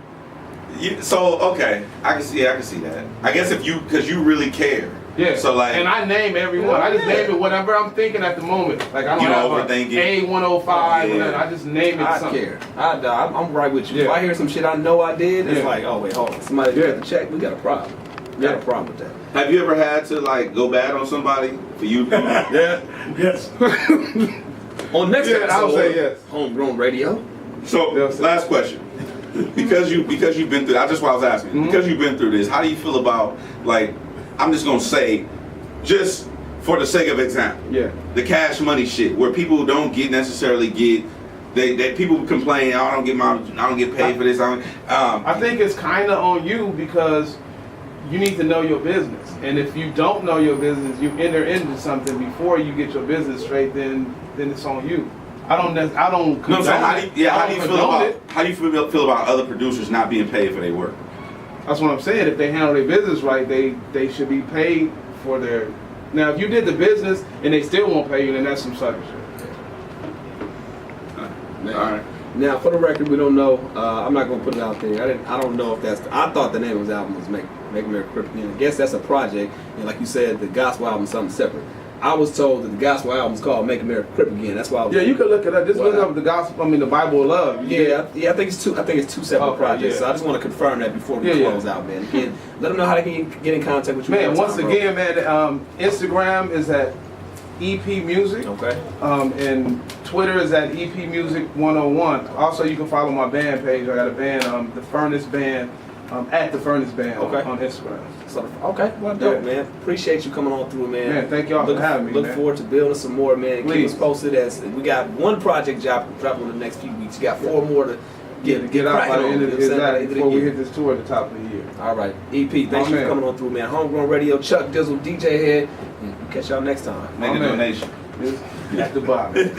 S3: okay, I can see that. I guess because you really care.
S1: Yeah.
S3: So like,
S1: and I name everyone. I just name it whatever I'm thinking at the moment. Like I don't
S3: You don't
S1: have
S3: overthink it.
S1: A105.
S3: Yeah.
S1: I just name it
S2: I
S1: something.
S2: care. I'm right with you. If
S1: Yeah.
S2: I hear some shit I know I did, it's
S1: Yeah.
S2: like, oh wait, hold on, somebody
S1: Yeah.
S2: got the check. We got a problem. We got a problem with that.
S3: have you ever had to like go bad on somebody for you?
S1: Yeah.
S4: Yes.
S2: On next
S1: Yeah,
S2: episode,
S1: I would say yes.
S2: Homegrown Radio.
S3: So
S1: Yes, sir.
S3: last question. Because you've been through. That's just why I was asking.
S1: Mm-hmm.
S3: Because you've been through this, how do you feel about like? I'm just gonna say, just for the sake of example,
S1: Yeah.
S3: the Cash Money shit, where people don't necessarily get. They people complain. I don't get paid for this.
S1: I think it's kind of on you because you need to know your business, and if you don't know your business, you enter into something before you get your business straight. Then it's on you. I don't.
S3: No, so how do you feel about other producers not being paid for their work?
S1: That's what I'm saying. If they handle their business right, they should be paid for their. Now, if you did the business and they still won't pay you, then that's some sucker shit.
S3: All right.
S2: Now, for the record, we don't know. I'm not gonna put it out there. I don't know if that's. I thought the name of his album was Make America Great Again. I guess that's a project, and like you said, the gospel album is something separate. I was told that the gospel album is called "Make America Crip Again." That's why. I was
S1: Yeah, you can look it up. Just
S2: Wow.
S1: look up the gospel. I mean, the Bible of love.
S2: Yeah, I think it's two. I think it's two separate
S1: Okay,
S2: projects.
S1: yeah.
S2: So I just want to confirm that before we
S1: Yeah,
S2: close out, man. Again, let them know how they can get in contact with you.
S1: Man,
S2: one
S1: once
S2: time, bro.
S1: again, man, Instagram is at EP Music.
S2: Okay.
S1: And Twitter is at EP Music 101. Also, you can follow my band page. I got a band, the Furnace Band, at the Furnace Band
S2: Okay.
S1: on Instagram.
S2: So, okay, well, dope,
S1: Yeah.
S2: man. Appreciate you coming on through, man.
S1: Man, thank y'all for having me,
S2: Look
S1: man.
S2: forward to building some more, man. Keep
S1: Please.
S2: us posted as we got one project dropping in the next few weeks. You got 4 more to get
S1: out by
S2: cracking
S1: the
S2: on,
S1: end
S2: you
S1: of
S2: know
S1: the
S2: what I'm saying?
S1: exactly, before we hit this tour at the top of the year.
S2: All right, EP, thanks
S1: My
S2: for
S1: man.
S2: coming on through, man. Homegrown Radio, Chuck Dizzle, DJ Head. We'll catch y'all next time.
S3: Make a
S1: man.
S3: donation.
S1: At the bottom.